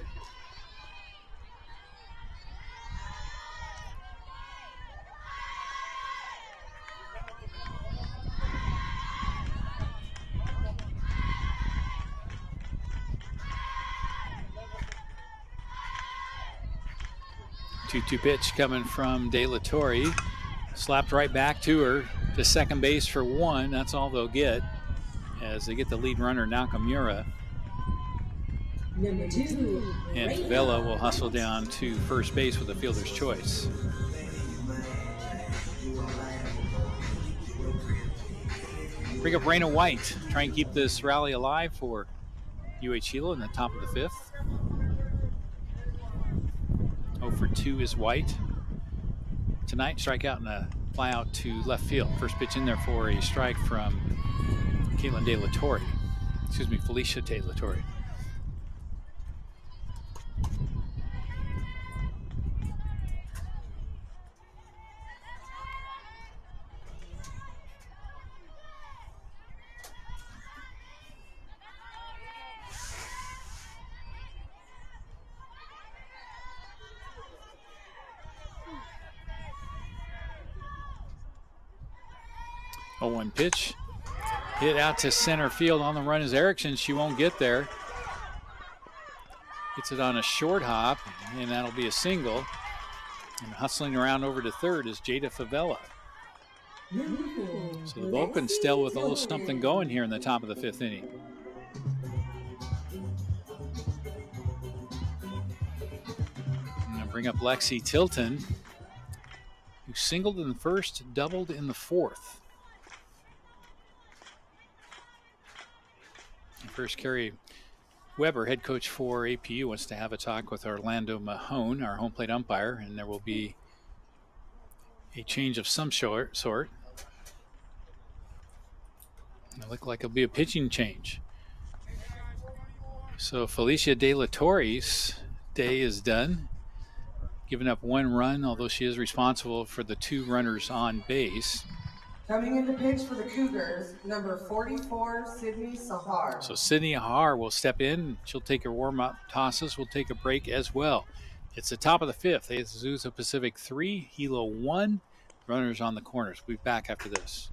Two pitch coming from De La Torre. Slapped right back to her to second base for 1. That's all they'll get as they get the lead runner, Nakamura. Number 2. And Vela will hustle down to first base with a fielder's choice. Bring up Raina White. Try and keep this rally alive for UHH in the top of the 5th. 0-2 is White. Tonight, strikeout and a fly out to left field. First pitch in there for a strike from Caitlin De La Torre. Excuse me, Felicia De La Torre. 0-1 pitch. Hit out to center field. On the run is Erickson. She won't get there. Gets it on a short hop, and that'll be a single. And hustling around over to third is Jada Favela. So the Vulcans still with a little something going here in the top of the 5th inning. I'm going to bring up Lexi Tilton, who singled in the first, doubled in the 4th. First, Carrie Weber, head coach for APU, wants to have a talk with Orlando Mahone, our home plate umpire, and there will be a change of some sort. It looked like it'll be a pitching change. So Felicia De La Torre's day is done, giving up 1 run, although she is responsible for the 2 runners on base. Coming in to pitch for the Cougars, number 44, Sydney Sahar. So Sydney Sahar will step in. She'll take her warm-up tosses. We'll take a break as well. It's the top of the 5th. Azusa Pacific 3, Hilo 1. Runners on the corners. We'll be back after this.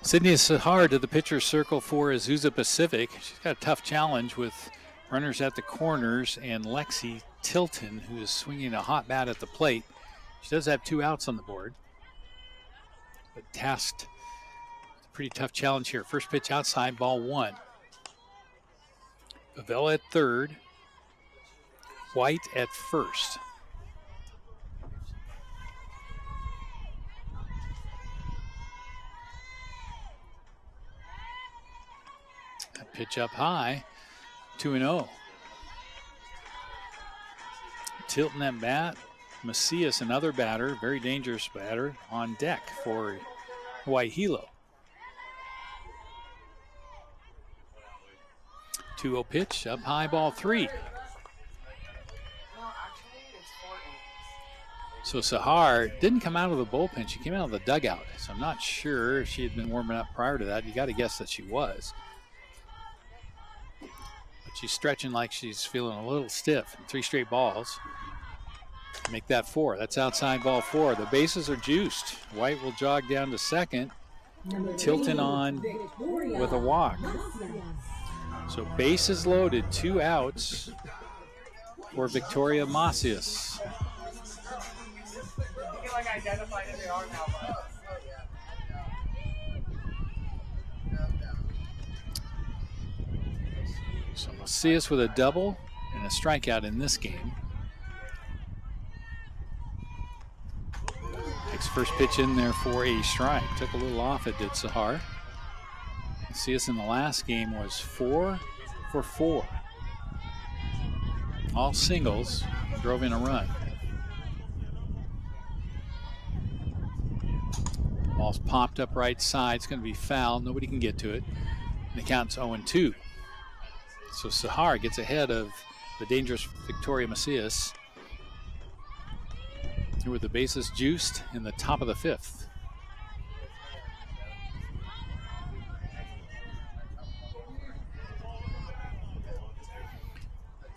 Sydney Sahar to the pitcher's circle for Azusa Pacific. She's got a tough challenge with runners at the corners and Lexi Tilton, who is swinging a hot bat at the plate. She does have 2 outs on the board, but tasked with a pretty tough challenge here. First pitch outside, ball 1. Favela at third, White at first. Pitch up high, 2-0. Tilton at bat. Macias, another batter, very dangerous batter, on deck for Hawaii Hilo. 2-0 pitch, up high, ball 3. So Sahar didn't come out of the bullpen. She came out of the dugout. So I'm not sure if she had been warming up prior to that. You got to guess that she was. She's stretching like she's feeling a little stiff. 3 straight balls. Make that 4. That's outside, ball 4. The bases are juiced. White will jog down to second. Tilton on with a walk. So bases loaded, 2 outs for Victoria Macias. I feel like I identified every arm now. So Macias with a double and a strikeout in this game. Takes first pitch in there for a strike. Took a little off it, did Sahar. Macias in the last game was 4 for 4. All singles, drove in a run. Ball's popped up right side. It's going to be foul. Nobody can get to it. And the count's 0-2. So Sahar gets ahead of the dangerous Victoria Macias. Here with the bases juiced in the top of the 5th.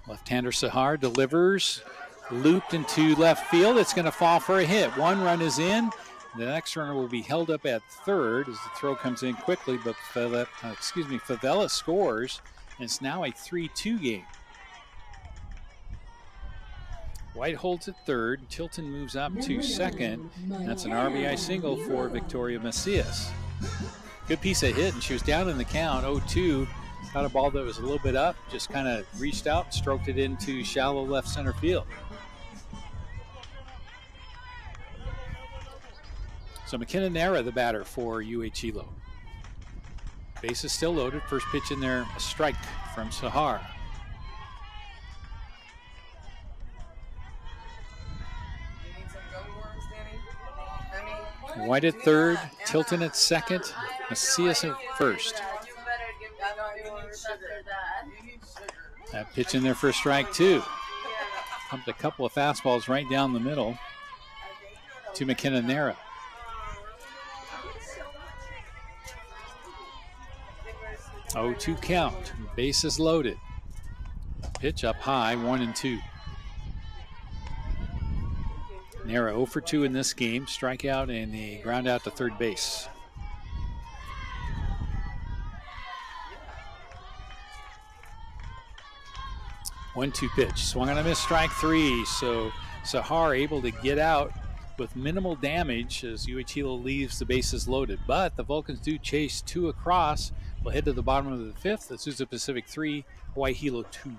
Left-hander Sahar delivers, looped into left field. It's going to fall for a hit. 1 run is in. The next runner will be held up at third as the throw comes in quickly, but Favela scores. And it's now a 3-2 game. White holds at third. Tilton moves up to second. That's an RBI single for Victoria Macias. Good piece of hit, and she was down in the count, 0-2. Got a ball that was a little bit up, just kind of reached out, stroked it into shallow left center field. So McKenna Nara, the batter for UH-Hilo. Base is still loaded. First pitch in there, a strike from Sahar. White at third, Tilton at second, Macias at first. That pitch in there for a strike, too. Pumped a couple of fastballs right down the middle to McKenna Nara. 0-2 count. Bases loaded. Pitch up high, 1-2. Nara 0 for 2 in this game. Strikeout and a ground out to third base. One-two pitch. Swung on a miss, strike 3. So Sahar able to get out with minimal damage as UH-Hilo leaves the bases loaded. But the Vulcans do chase 2 across. We'll head to the bottom of the 5th. Azusa Pacific 3, Hawaii Hilo 2.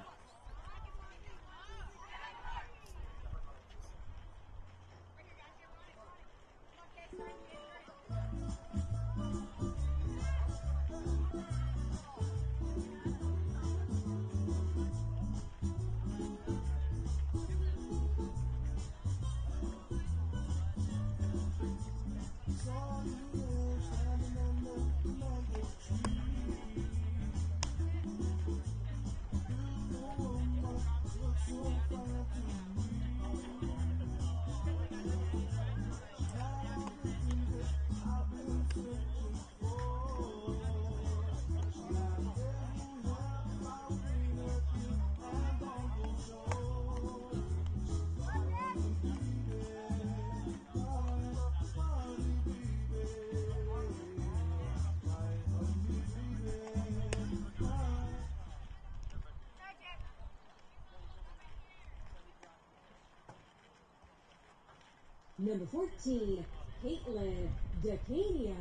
Number 14, Caitlin DeCanio.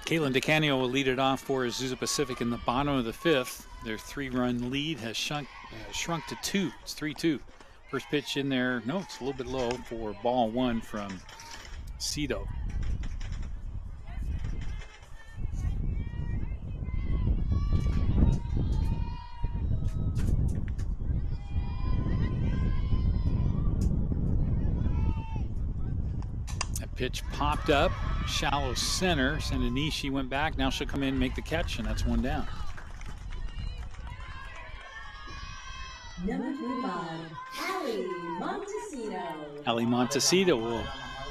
Caitlin DeCanio will lead it off for Azusa Pacific in the bottom of the 5th. Their 3-run lead has shrunk to 2. It's 3-2. First pitch in there. No, it's a little bit low for ball 1 from Cito. Pitch popped up, shallow center. Sendanishi went back. Now she'll come in and make the catch, and that's 1 down. Number 35, Ali Montecito. Ali Montecito will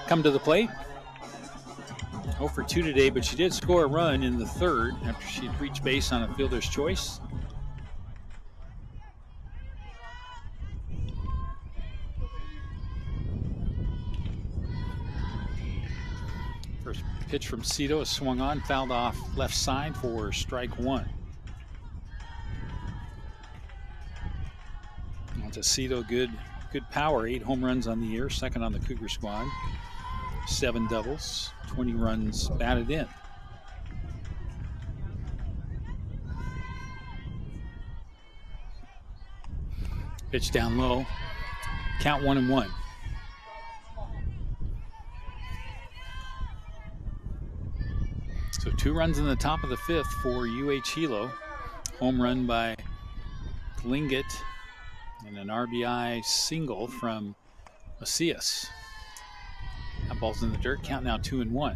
come to the plate. 0 for 2 today, but she did score a run in the 3rd after she'd reached base on a fielder's choice. First pitch from Cito is swung on, fouled off left side for strike 1. Montecito, good power, 8 home runs on the year, second on the Cougar squad, 7 doubles, 20 runs batted in. Pitch down low, count 1-1. So 2 runs in the top of the 5th for UH-Hilo. Home run by Tlingit and an RBI single from Macias. That ball's in the dirt. Count now 2-1.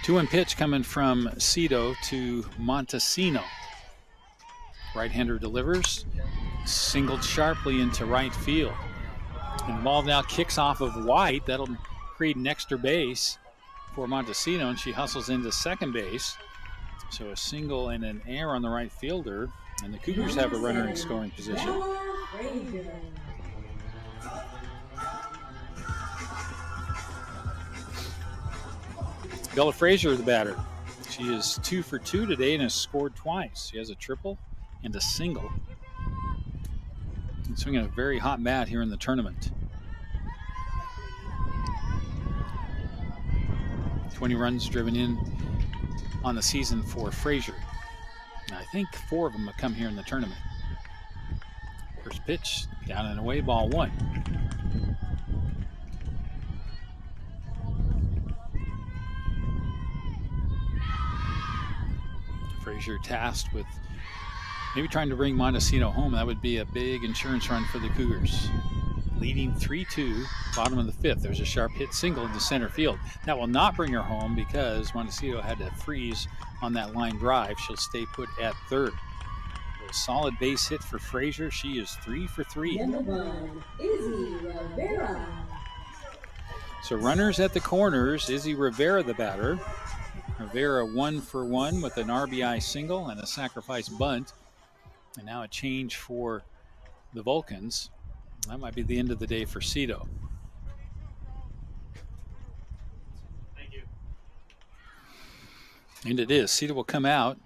Two-one pitch coming from Cito to Montesino. Right-hander delivers, singled sharply into right field. And the ball now kicks off of White. That'll create an extra base for Montesino, and she hustles into second base. So a single and an error on the right fielder. And the Cougars have a runner in scoring position. Bella Frazier, the batter. She is 2 for 2 today and has scored twice. She has a triple and a single. And swinging a very hot bat here in the tournament. 20 runs driven in on the season for Frazier. And I think 4 of them have come here in the tournament. First pitch, down and away, ball 1. Frazier tasked with maybe trying to bring Montecito home. That would be a big insurance run for the Cougars. Leading 3-2, bottom of the 5th. There's a sharp hit single into center field. That will not bring her home because Montecito had to freeze on that line drive. She'll stay put at third. A solid base hit for Frazier. She is 3 for 3. Izzy Rivera. So runners at the corners. Izzy Rivera, the batter. Rivera 1 for 1 with an RBI single and a sacrifice bunt. And now a change for the Vulcans. That might be the end of the day for Cito. Thank you. And it is. Cito will come out.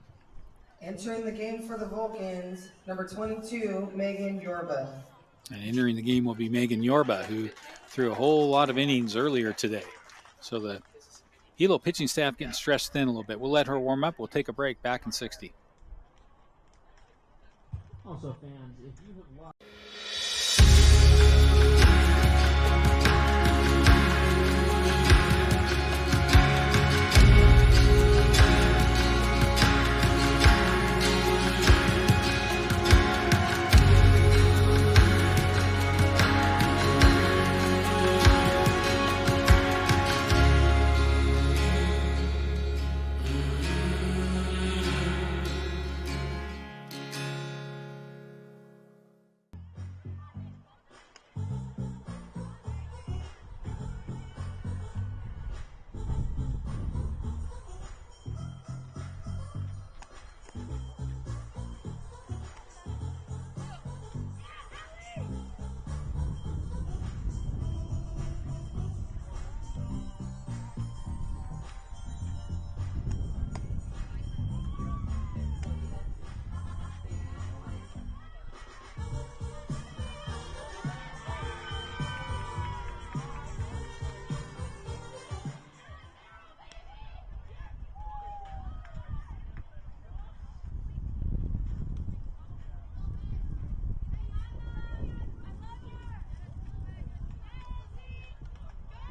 Entering the game for the Vulcans, number 22, Megan Yorba. And entering the game will be Megan Yorba, who threw a whole lot of innings earlier today. So the Hilo pitching staff getting stretched thin a little bit. We'll let her warm up. We'll take a break. Back in 60. Also, fans, if you have watched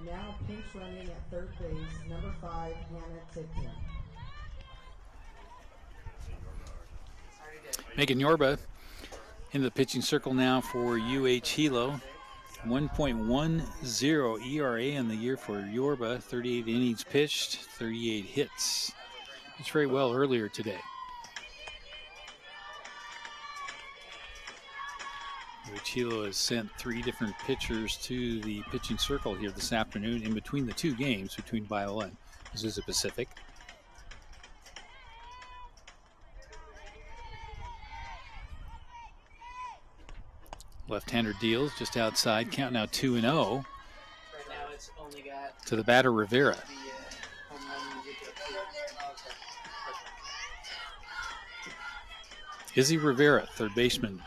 Now pinch running at third base, number 5, Hannah Tickler. Megan Yorba in the pitching circle now for UH Hilo. 1.10 ERA in the year for Yorba. 38 innings pitched, 38 hits. Pitched very well earlier today. Hilo has sent 3 different pitchers to the pitching circle here this afternoon in between the 2 games between Biola and Azusa Pacific. Left-hander deals just outside. Count now 2-0. Right now it's only got to the batter Rivera. home run music up here. Izzy Rivera, third baseman.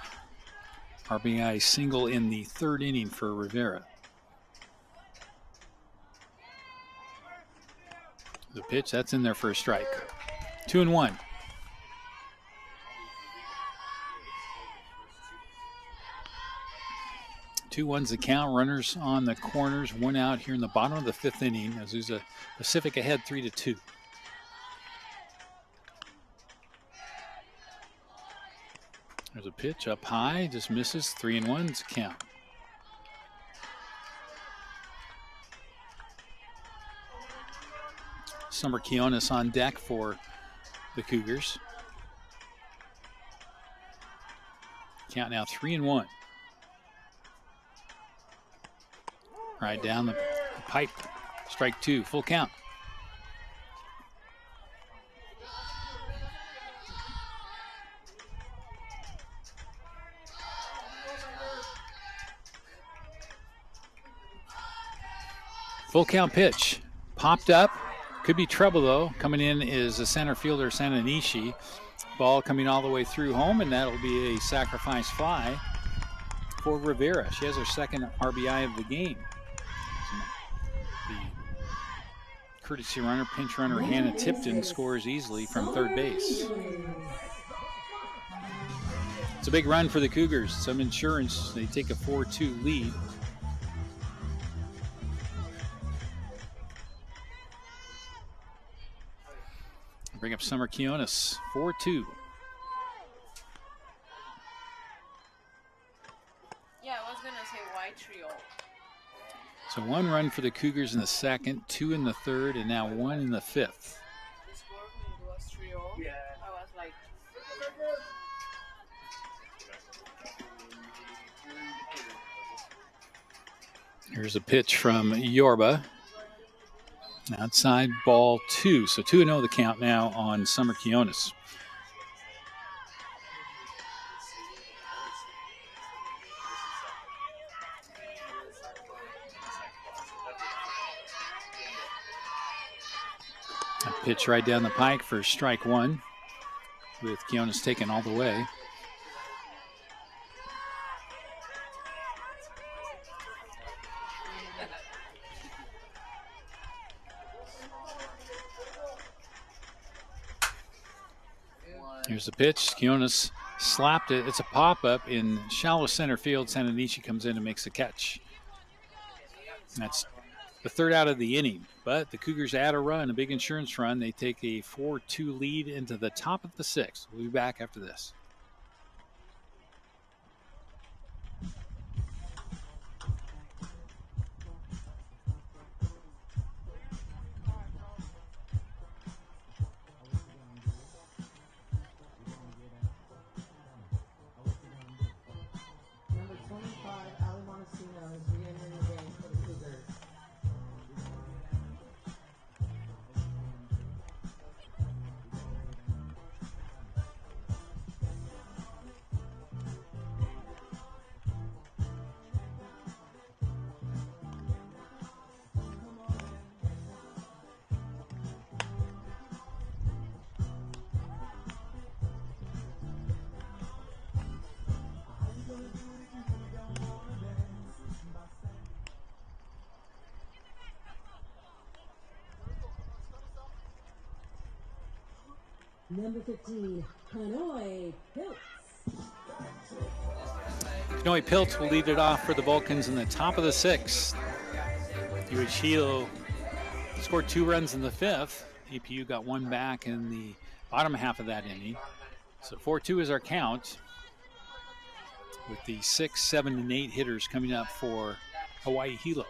RBI single in the 3rd inning for Rivera. The pitch, that's in there for a strike. 2-1. Two ones the count. Runners on the corners. 1 out here in the bottom of the 5th inning. Azusa Pacific ahead 3-2. There's a pitch up high, just misses. 3-1 is the count. Summer Quiones on deck for the Cougars. Count now 3-1. Right down the pipe. Strike 2, full count. Full count pitch. Popped up. Could be trouble, though. Coming in is the center fielder, Sananishi. Ball coming all the way through home, and that'll be a sacrifice fly for Rivera. She has her second RBI of the game. The courtesy runner, pinch runner, Hannah Tipton scores easily from third base. It's a big run for the Cougars. Some insurance. They take a 4-2 lead. Bring up Summer Quiones, 4-2. Yeah, I was gonna say white trio. So 1 run for the Cougars in the second, 2 in the third, and now 1 in the fifth. This working was trio. Yeah. I was like. Here's a pitch from Yorba. Outside, ball 2. So 2-0 the count now on Summer Quiones. A pitch right down the pike for strike 1, with Quiones taken all the way. Here's the pitch. Quiones slapped it. It's a pop-up in shallow center field. Sananishi comes in and makes the catch. That's the third out of the inning. But the Cougars add a run, a big insurance run. They take a 4-2 lead into the top of the sixth. We'll be back after this. Number 15, Hanoi Pilts. Hanoi Pilts will lead it off for the Vulcans in the top of the sixth. UHH scored 2 runs in the fifth. APU got 1 back in the bottom half of that inning. So 4-2 is our count, with the 6, 7, and 8 hitters coming up for Hawaii Hilo.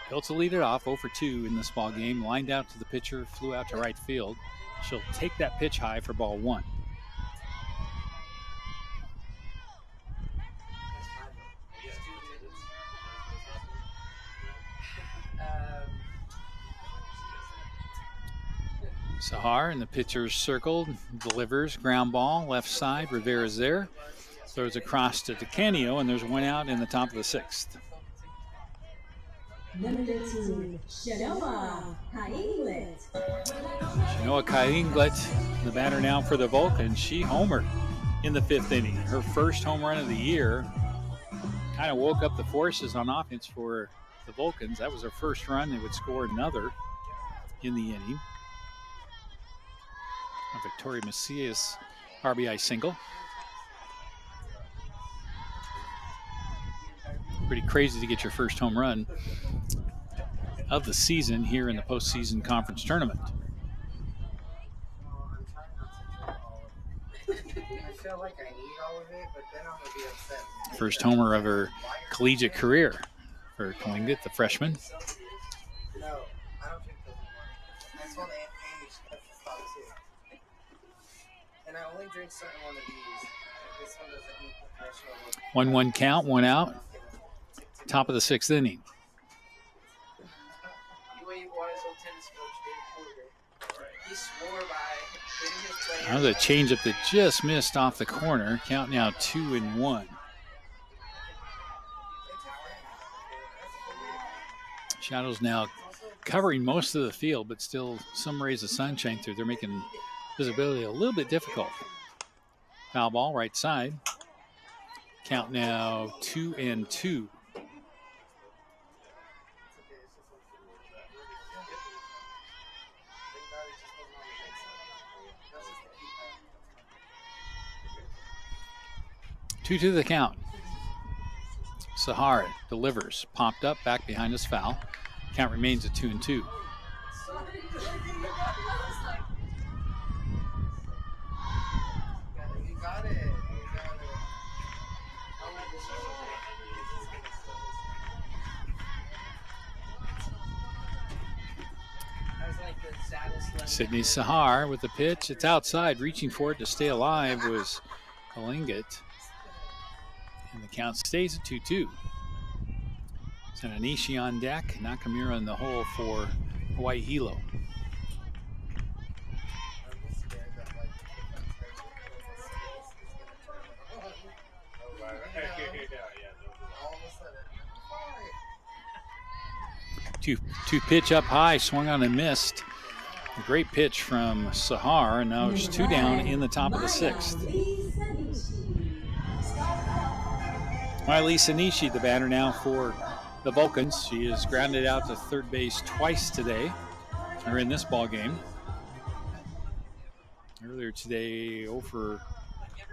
Pilts will lead it off, 0 for 2 in this ball game. Lined out to the pitcher, flew out to right field. She'll take that pitch high for ball 1. Sahar in the pitcher's circle, delivers, ground ball, left side. Rivera's there. Throws across to DeCanio, and there's 1 out in the top of the sixth. Number 13, Shanoa Kainglet. Shanoa Kainglet, the batter now for the Vulcans. She homered in the 5th inning. Her first home run of the year. Kind of woke up the forces on offense for the Vulcans. That was her first run. They would score another in the inning. A Victoria Macias RBI single. Pretty crazy to get your first home run of the season here in the postseason conference tournament. I feel like I need all of it, but then I'm going to be upset. First homer of her collegiate career for Kalinga, the freshman. No, I don't drink those anymore. I told Amy she has to stop too. And I only drink certain one of these. This one doesn't need professional. 1-1 count, 1 out. Top of the 6th inning. Another changeup that just missed off the corner. Count now 2-1. Shadows now covering most of the field, but still some rays of sunshine through. They're making visibility a little bit difficult. Foul ball, right side. Count now 2-2. Two to the count. Sahar delivers, popped up, back behind his foul. Count remains at 2-2. Sydney Sahar with the pitch. It's outside. Reaching for it to stay alive was Kalingat. And the count stays at 2-2. Sananishi on deck. Nakamura in the hole for Hawaii Hilo. Two pitch up high, swung on and missed. A great pitch from Sahar, and now it's 2 down in the top of the 6th. Miley Sanishi, the batter now for the Vulcans. She is grounded out to third base twice today, or in this ball game. Earlier today, 0 for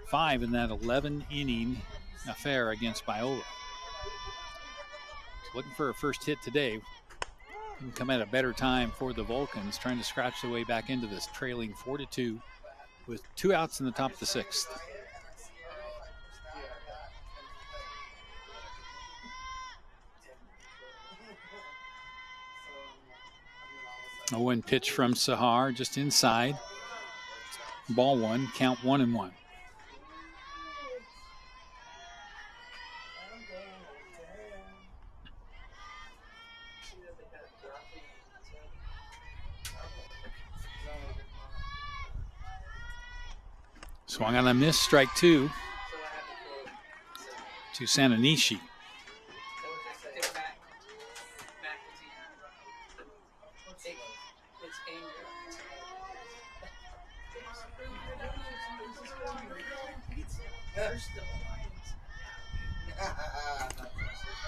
5 in that 11-inning affair against Biola. So looking for her first hit today. Can come at a better time for the Vulcans, trying to scratch their way back into this, trailing 4-2 with 2 outs in the top of the 6th. A 1 pitch from Sahar, just inside. Ball 1, count 1-1. Swung on a miss, strike 2 to Sananishi.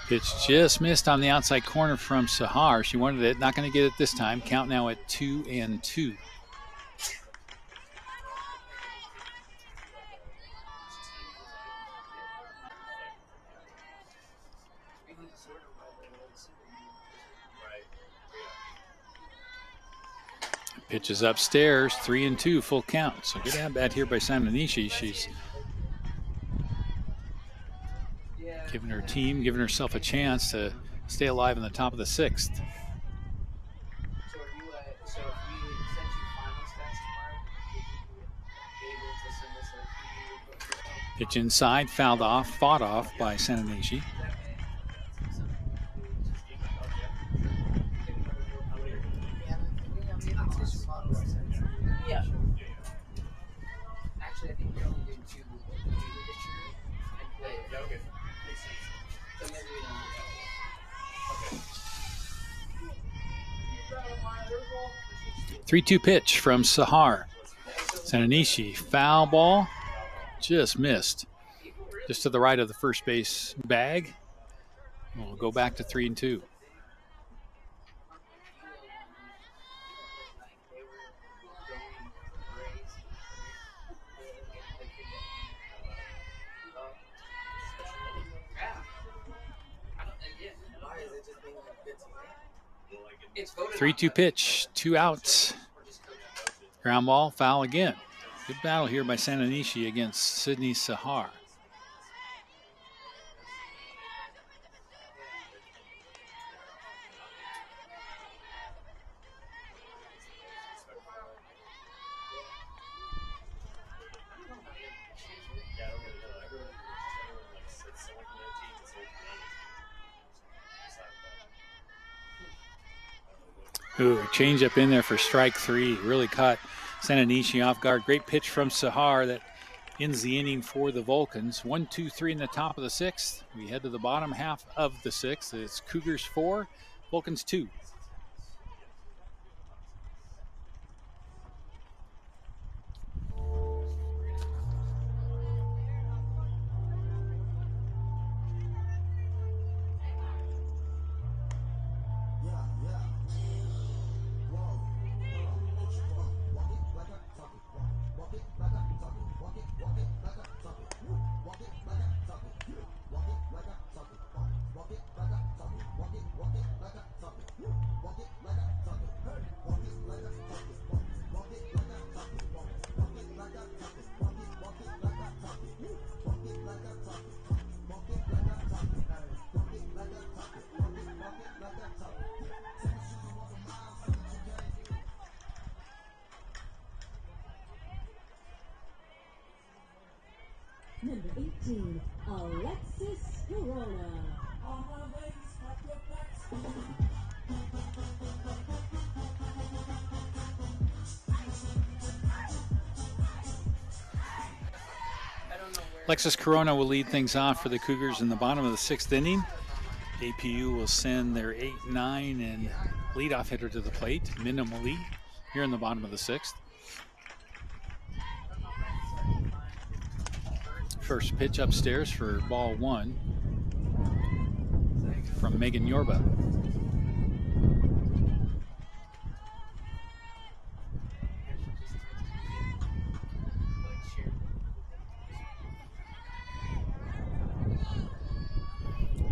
Pitch just missed on the outside corner from Sahar. She wanted it, not going to get it this time. Count now at 2-2. Pitch is upstairs, 3-2, full count. So good at bat here by Sananishi. She's giving her team, giving herself a chance to stay alive in the top of the 6th. Pitch inside, fouled off, fought off by Sananishi. Yeah. Actually, I think you're only doing 2 pitcher and play. Yeah, okay. Makes sense. So maybe we don't. 3-2 pitch from Sahar. Sananishi, foul ball, just missed. Just to the right of the first base bag. We'll go back to 3-2. It's voted 3-2 pitch, 2 outs. Ground ball, foul again. Good battle here by Sananishi against Sydney Sahar. Ooh, change up in there for strike 3. Really caught Sananishi off guard. Great pitch from Sahar that ends the inning for the Vulcans. 1-2-3 in the top of the 6th. We head to the bottom half of the 6th. It's Cougars 4, Vulcans 2. Number 18, Alexis Corona. All my ladies, pop your backs. Alexis Corona will lead things off for the Cougars in the bottom of the 6th inning. APU will send their 8-9 and leadoff hitter to the plate minimally here in the bottom of the 6th. First pitch upstairs for ball 1 from Megan Yorba.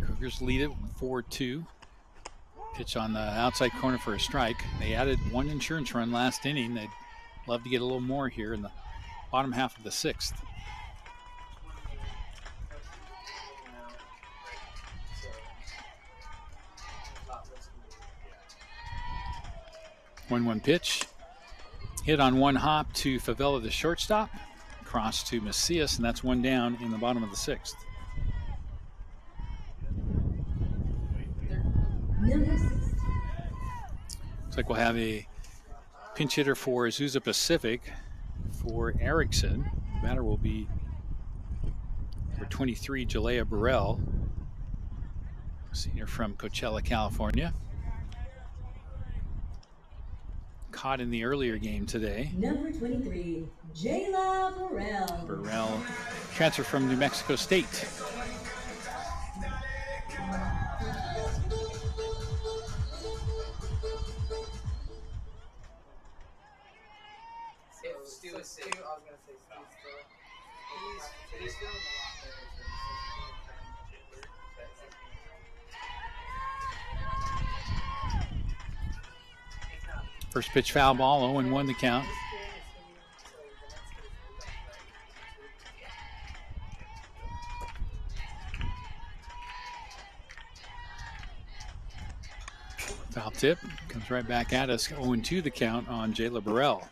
Cougars lead it 4-2. Pitch on the outside corner for a strike. They added 1 insurance run last inning. They'd love to get a little more here in the bottom half of the 6th. 1-1 pitch. Hit on 1 hop to Favela, the shortstop. Cross to Macias, and that's 1 down in the bottom of the 6th. Looks like we'll have a pinch hitter for Azusa Pacific for Erickson. The batter will be number 23, Jalea Burrell, senior from Coachella, California. Caught in the earlier game today. Number 23, Jayla Burrell. Burrell transferred from New Mexico State. Stu is safe. I was gonna say Stu's still. He's still in the First pitch foul ball, 0-1 the count. Foul tip comes right back at us. 0-2 the count on Jayla Burrell.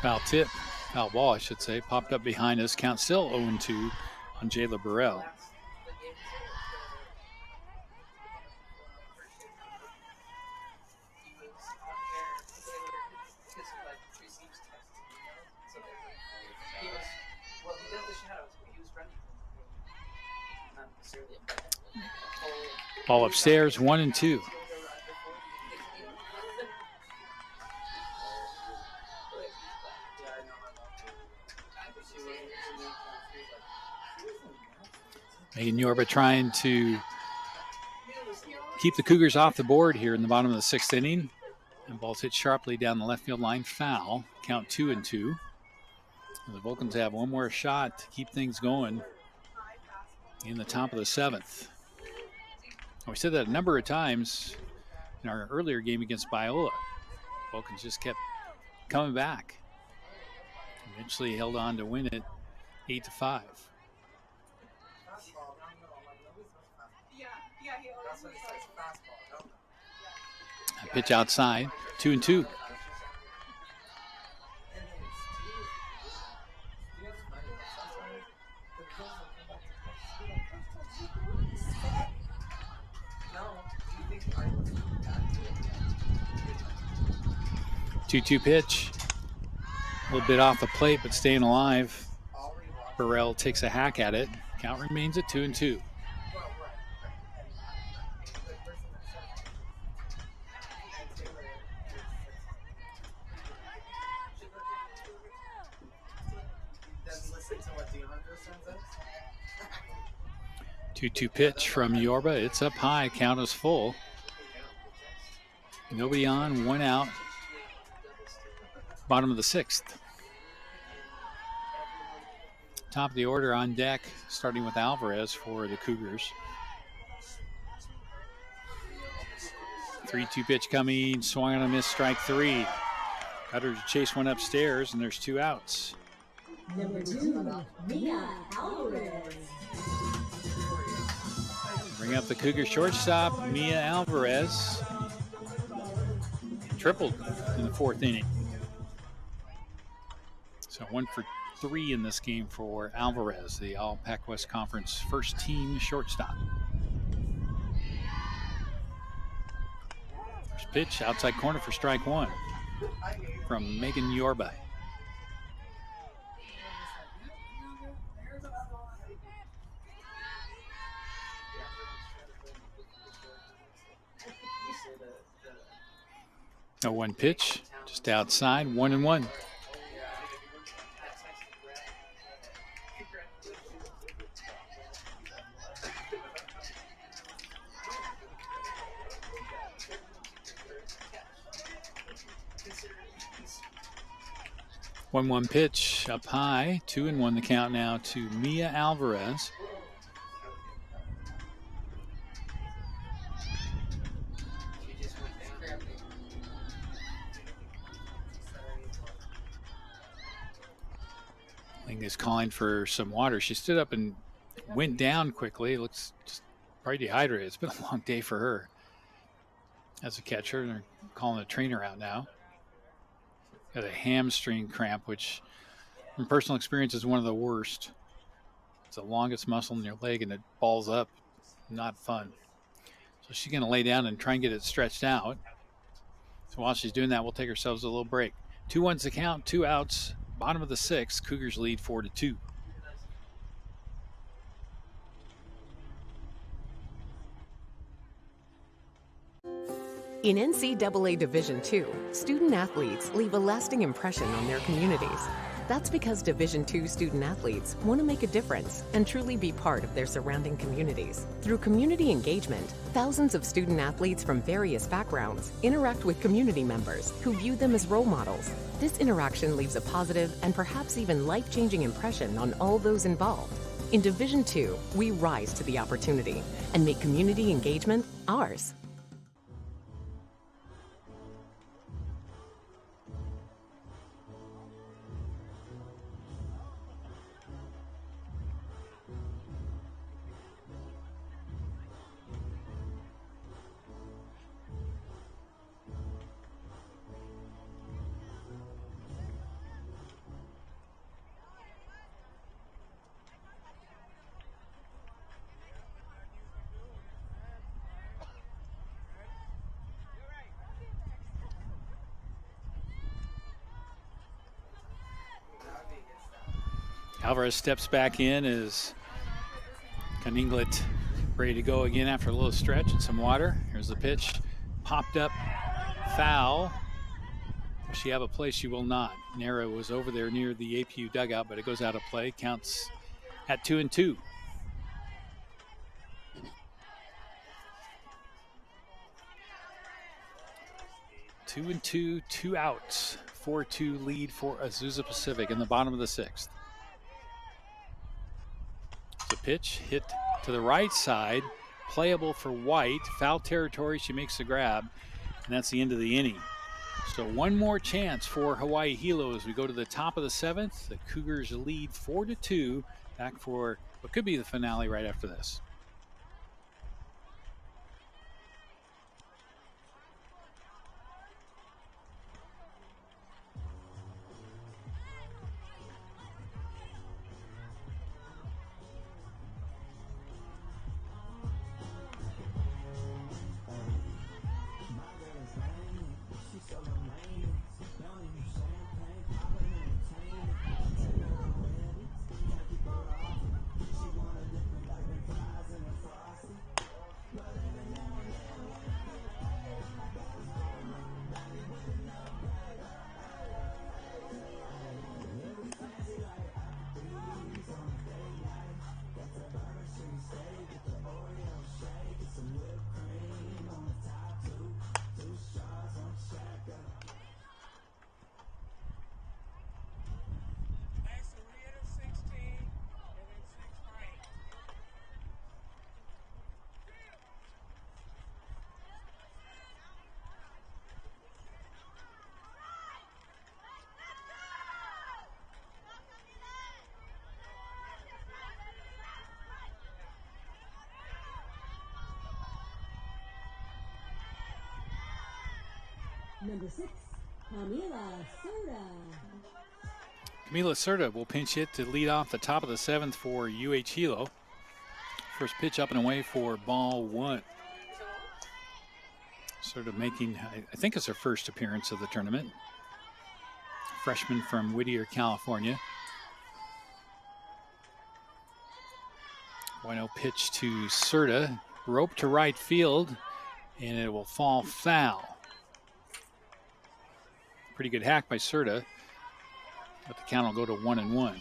Foul tip, foul ball, I should say, popped up behind us. Count still 0-2 on Jayla Burrell. Ball upstairs, 1-2. Megan Yorba trying to keep the Cougars off the board here in the bottom of the 6th inning. And ball's hit sharply down the left field line, foul. Count 2-2. The Vulcans have one more shot to keep things going in the top of the 7th. We said that a number of times in our earlier game against Biola. Vulcans just kept coming back. Eventually held on to win it 8-5. A pitch outside, 2-2. 2-2 pitch. A little bit off the plate, but staying alive. Burrell takes a hack at it. Count remains at 2-2. Two pitch from Yorba. It's up high. Count is full. Nobody on, one out. Bottom of the 6th. Top of the order on deck, starting with Alvarez for the Cougars. 3-2 pitch coming. Swung on a miss, strike 3. Cutter to chase one upstairs, and there's 2 outs. Number 2, Mia Alvarez. Bring up the Cougar shortstop, Mia Alvarez. Tripled in the 4th inning. So 1 for 3 in this game for Alvarez, the All PacWest Conference first team shortstop. First pitch, outside corner for strike 1 from Megan Yorba. A 1 pitch, just outside, 1-1. One pitch up high, 2-1 the count now to Mia Alvarez. Ling is calling for some water. She stood up and went down quickly. It looks just probably dehydrated. It's been a long day for her as a catcher. They're calling a trainer out now. Got a hamstring cramp, which from personal experience is one of the worst. It's the longest muscle in your leg and it balls up. Not fun. So she's going to lay down and try and get it stretched out. So while she's doing that, we'll take ourselves a little break. 2-1's the count, 2 outs. Bottom of the 6th, Cougars lead 4-2. In NCAA Division II, student athletes leave a lasting impression on their communities. That's because Division II student athletes want to make a difference and truly be part of their surrounding communities. Through community engagement, thousands of student athletes from various backgrounds interact with community members who view them as role models. This interaction leaves a positive and perhaps even life-changing impression on all those involved. In Division II, we rise to the opportunity and make community engagement ours. Alvarez steps back in as Caninglet ready to go again after a little stretch and some water. Here's the pitch. Popped up, foul. Will she have a play? She will not. Nara was over there near the APU dugout, but it goes out of play. Counts at 2-2. Two and two, 2 outs. 4-2 lead for Azusa Pacific in the bottom of the 6th. The pitch hit to the right side, playable for White. Foul territory, she makes the grab, and that's the end of the inning. So one more chance for Hawaii Hilo as we go to the top of the 7th. The Cougars lead 4-2, back for what could be the finale right after this. Number 6, Camila Soda. Camila Serta will pinch hit to lead off the top of the 7th for UH Hilo. First pitch up and away for ball 1. Sort of making, I think it's her first appearance of the tournament. Freshman from Whittier, California. 1-0 pitch to Serta. Rope to right field, and it will fall foul. Pretty good hack by Serta, but the count will go to 1-1.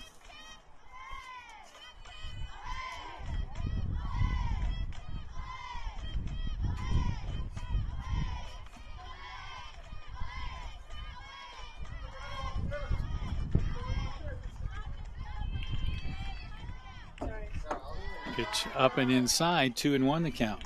Pitch up and inside, 2-1 the count.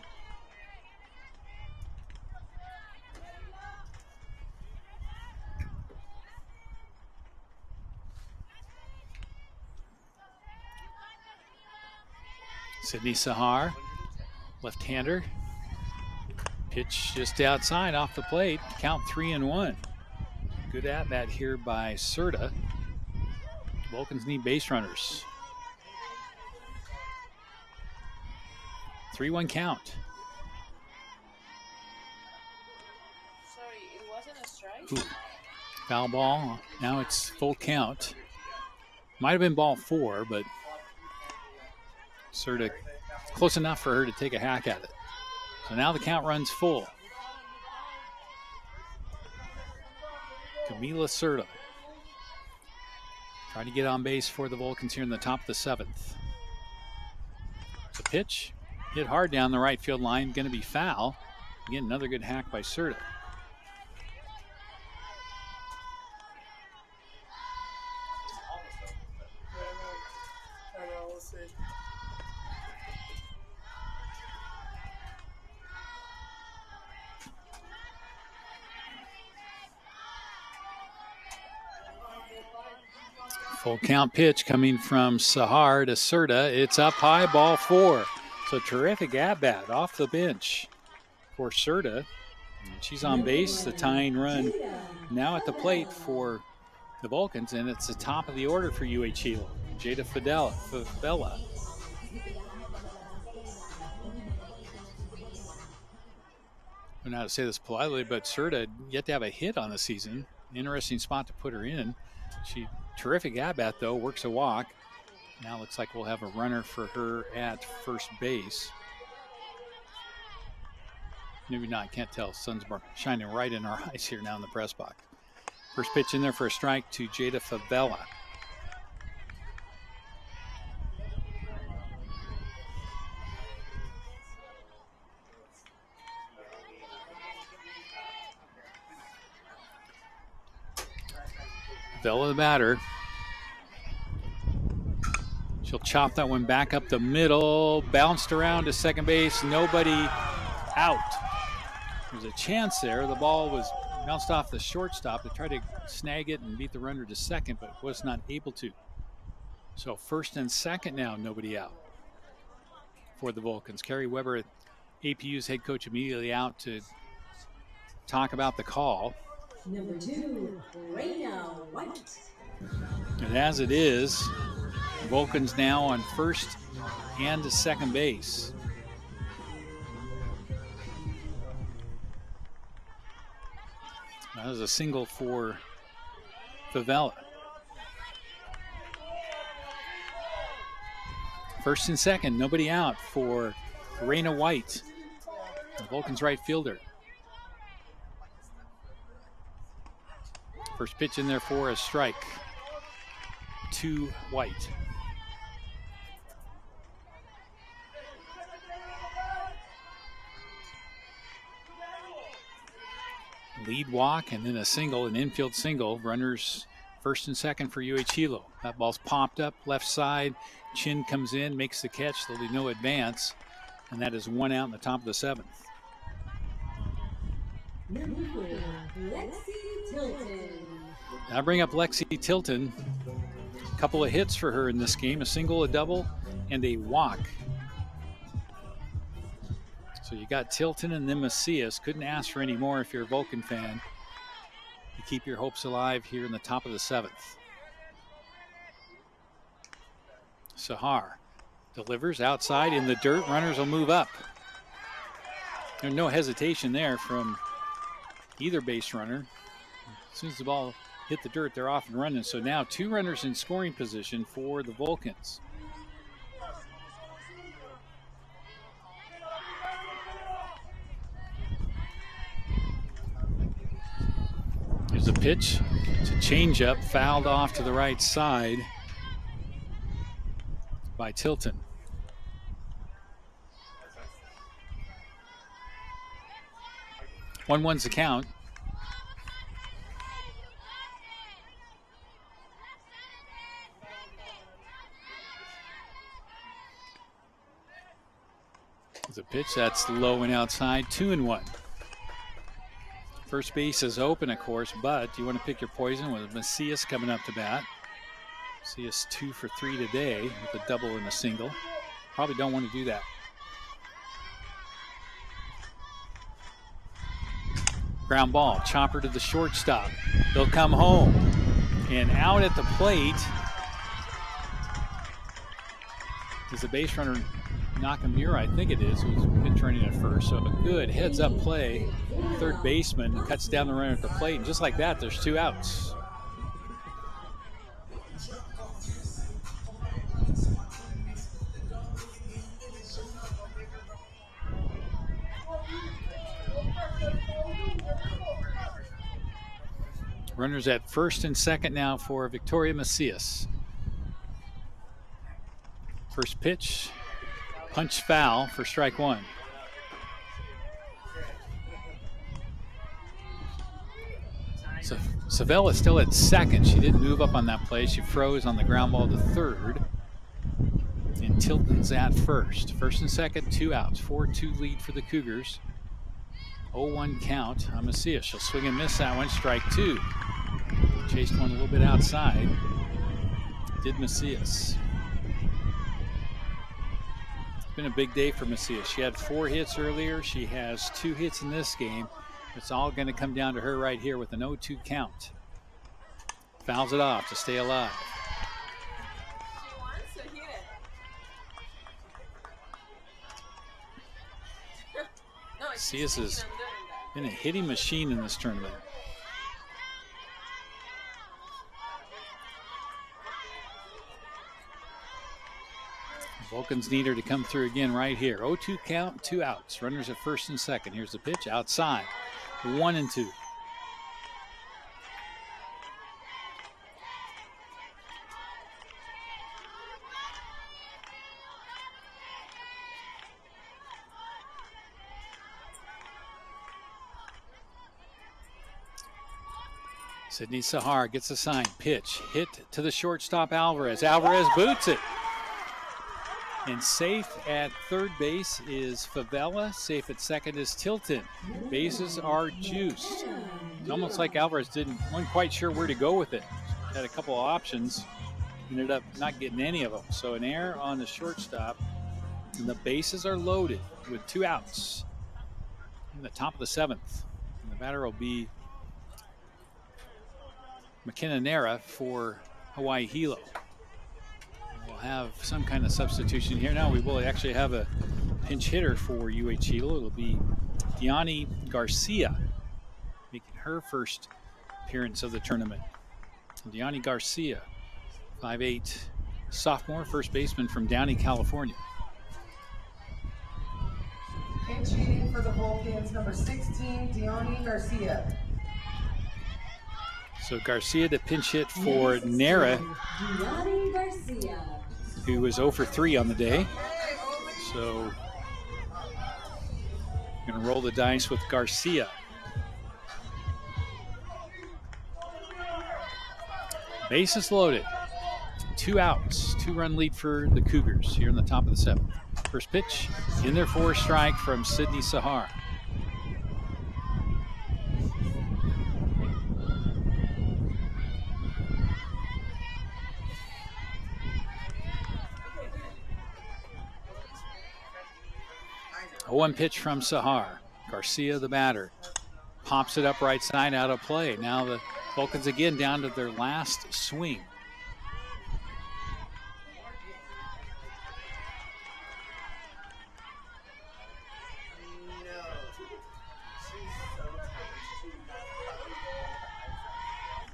Sydney Sahar, left-hander. Pitch just outside off the plate, count 3-1. Good at bat here by Serta. Vulcans need base runners. 3-1 count. Sorry, it wasn't a strike? Ooh. Foul ball. Now it's full count. Might have been ball 4, but Serta close enough for her to take a hack at it. So now the count runs full. Camila Serta trying to get on base for the Vulcans here in the top of the 7th. The pitch. Hit hard down the right field line, going to be foul. Again, another good hack by Serta. Full count pitch coming from Sahar to Serta. It's up high, ball 4. So terrific at-bat off the bench for Serta. She's on base, the tying run now at the plate for the Vulcans, and it's the top of the order for UH Hilo. Jada Favela. I don't know how to say this politely, but Serta yet to have a hit on the season. Interesting spot to put her in. She terrific at-bat, though, works a walk. Now looks like we'll have a runner for her at first base. Maybe not, can't tell. Sun's shining right in our eyes here now in the press box. First pitch in there for a strike to Jada Favela. Favela the batter. She'll chop that one back up the middle, bounced around to second base, nobody out. There's a chance there. The ball was bounced off the shortstop to try to snag it and beat the runner to second, but was not able to. So first and second now, nobody out for the Vulcans. Carrie Weber, APU's head coach, immediately out to talk about the call. Number 2, Reina White. And as it is, Vulcans now on first and to second base. That was a single for Favela. First and second, nobody out for Reina White, the Vulcans right fielder. First pitch in there for a strike to White. Lead walk and then a single, an infield single. Runners first and second for UH Hilo. That ball's popped up left side. Chin comes in, makes the catch. There'll be no advance. And that is 1 out in the top of the 7th. Number 4, Lexi Tilton. I bring up Lexi Tilton. A couple of hits for her in this game. A single, a double, and a walk. So you got Tilton and then Macias. Couldn't ask for any more if you're a Vulcan fan. to keep your hopes alive here in the top of the 7th. Sahar delivers outside in the dirt. Runners will move up. There's no hesitation there from either base runner. As soon as the ball hit the dirt, they're off and running. So now 2 runners in scoring position for the Vulcans. There's a pitch. It's a changeup, fouled off to the right side by Tilton. 1-1's the count. There's a pitch that's low and outside, 2-1. First base is open, of course, but you want to pick your poison with Macias coming up to bat. Macias 2 for 3 today with a double and a single. Probably don't want to do that. Ground ball, chopper to the shortstop. They'll come home. And out at the plate is the base runner, Nakamura, I think it is, who's been turning at first. So a good heads-up play. Third baseman cuts down the runner at the plate. And just like that, there's 2 outs. Runners at first and second now for Victoria Macias. First pitch, punch foul for strike 1. So Savella still at second. She didn't move up on that play. She froze on the ground ball to third. And Tilton's at first. First and second, 2 outs. 4-2 lead for the Cougars. 0-1 count on Macias. She'll swing and miss that one. Strike 2. Chased one a little bit outside. Did Macias. It's been a big day for Macias. She had 4 hits earlier. She has 2 hits in this game. It's all going to come down to her right here with an 0-2 count. Fouls it off to stay alive. Macias has been a hitting machine in this tournament. Vulcans need her to come through again right here. 0-2 count, 2 outs. Runners at first and second. Here's the pitch outside. 1-2. Sydney Sahar gets a sign. Pitch hit to the shortstop Alvarez. Alvarez boots it. And safe at third base is Favela. Safe at second is Tilton. Bases are juiced. It's almost like Alvarez wasn't quite sure where to go with it. Had a couple of options. Ended up not getting any of them. So an error on the shortstop. And the bases are loaded with 2 outs. In the top of the 7th. And the batter will be McKenna Nera for Hawaii Hilo. We'll have some kind of substitution here. Now we will actually have a pinch hitter for UH Hilo. It'll be Diani Garcia making her first appearance of the tournament. Diani Garcia, 5'8", sophomore, first baseman from Downey, California. Pinch hitting for the Vulcans, number 16, Diani Garcia. So Garcia to pinch hit for Nera, who was 0 for 3 on the day. So going to roll the dice with Garcia. Bases loaded. 2 outs. 2-run lead for the Cougars here in the top of the 7th. First pitch in there for a strike from Sydney Sahar. A 1 pitch from Sahar. Garcia, the batter. pops it up right side, out of play. Now the Vulcans again down to their last swing.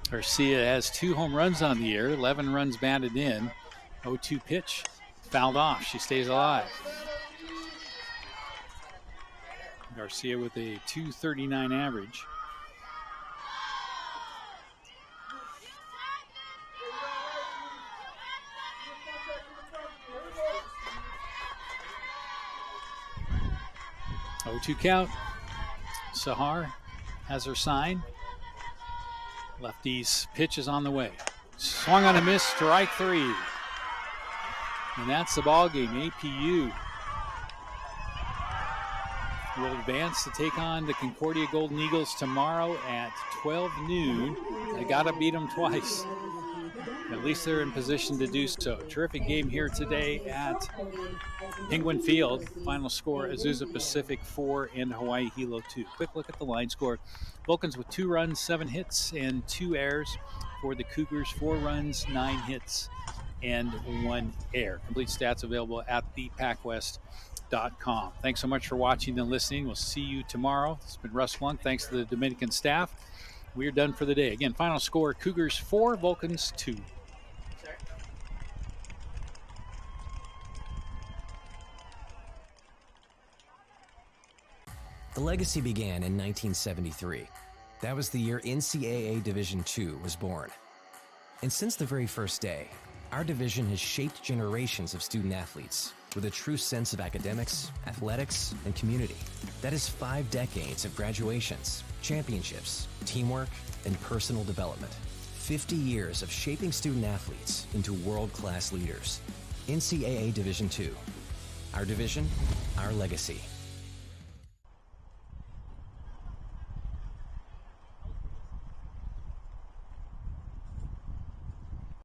Garcia has 2 home runs on the year, 11 runs batted in. 0-2 pitch, fouled off. She stays alive. Garcia with a .239 average. .0-2 count. Sahar has her sign. Lefty's pitch is on the way. Swung on a miss, strike 3. And that's the ball game. APU will advance to take on the Concordia Golden Eagles tomorrow at 12 noon. They got to beat them twice. At least they're in position to do so. Terrific game here today at Penguin Field. Final score, Azusa Pacific 4 and Hawaii Hilo 2. Quick look at the line score. Vulcans with 2 runs, 7 hits, and 2 errors. For the Cougars, 4 runs, 9 hits, and 1 error. Complete stats available at PacWest.com. Thanks so much for watching and listening. We'll see you tomorrow. It's been Russ Flunk. Thanks to the Dominican staff. We are done for the day. Again, final score, Cougars 4, Vulcans 2. The legacy began in 1973. That was the year NCAA Division II was born. And since the very first day, our division has shaped generations of student athletes with a true sense of academics, athletics, and community. That is 5 decades of graduations, championships, teamwork, and personal development. 50 years of shaping student athletes into world-class leaders. NCAA Division II. Our division, our legacy.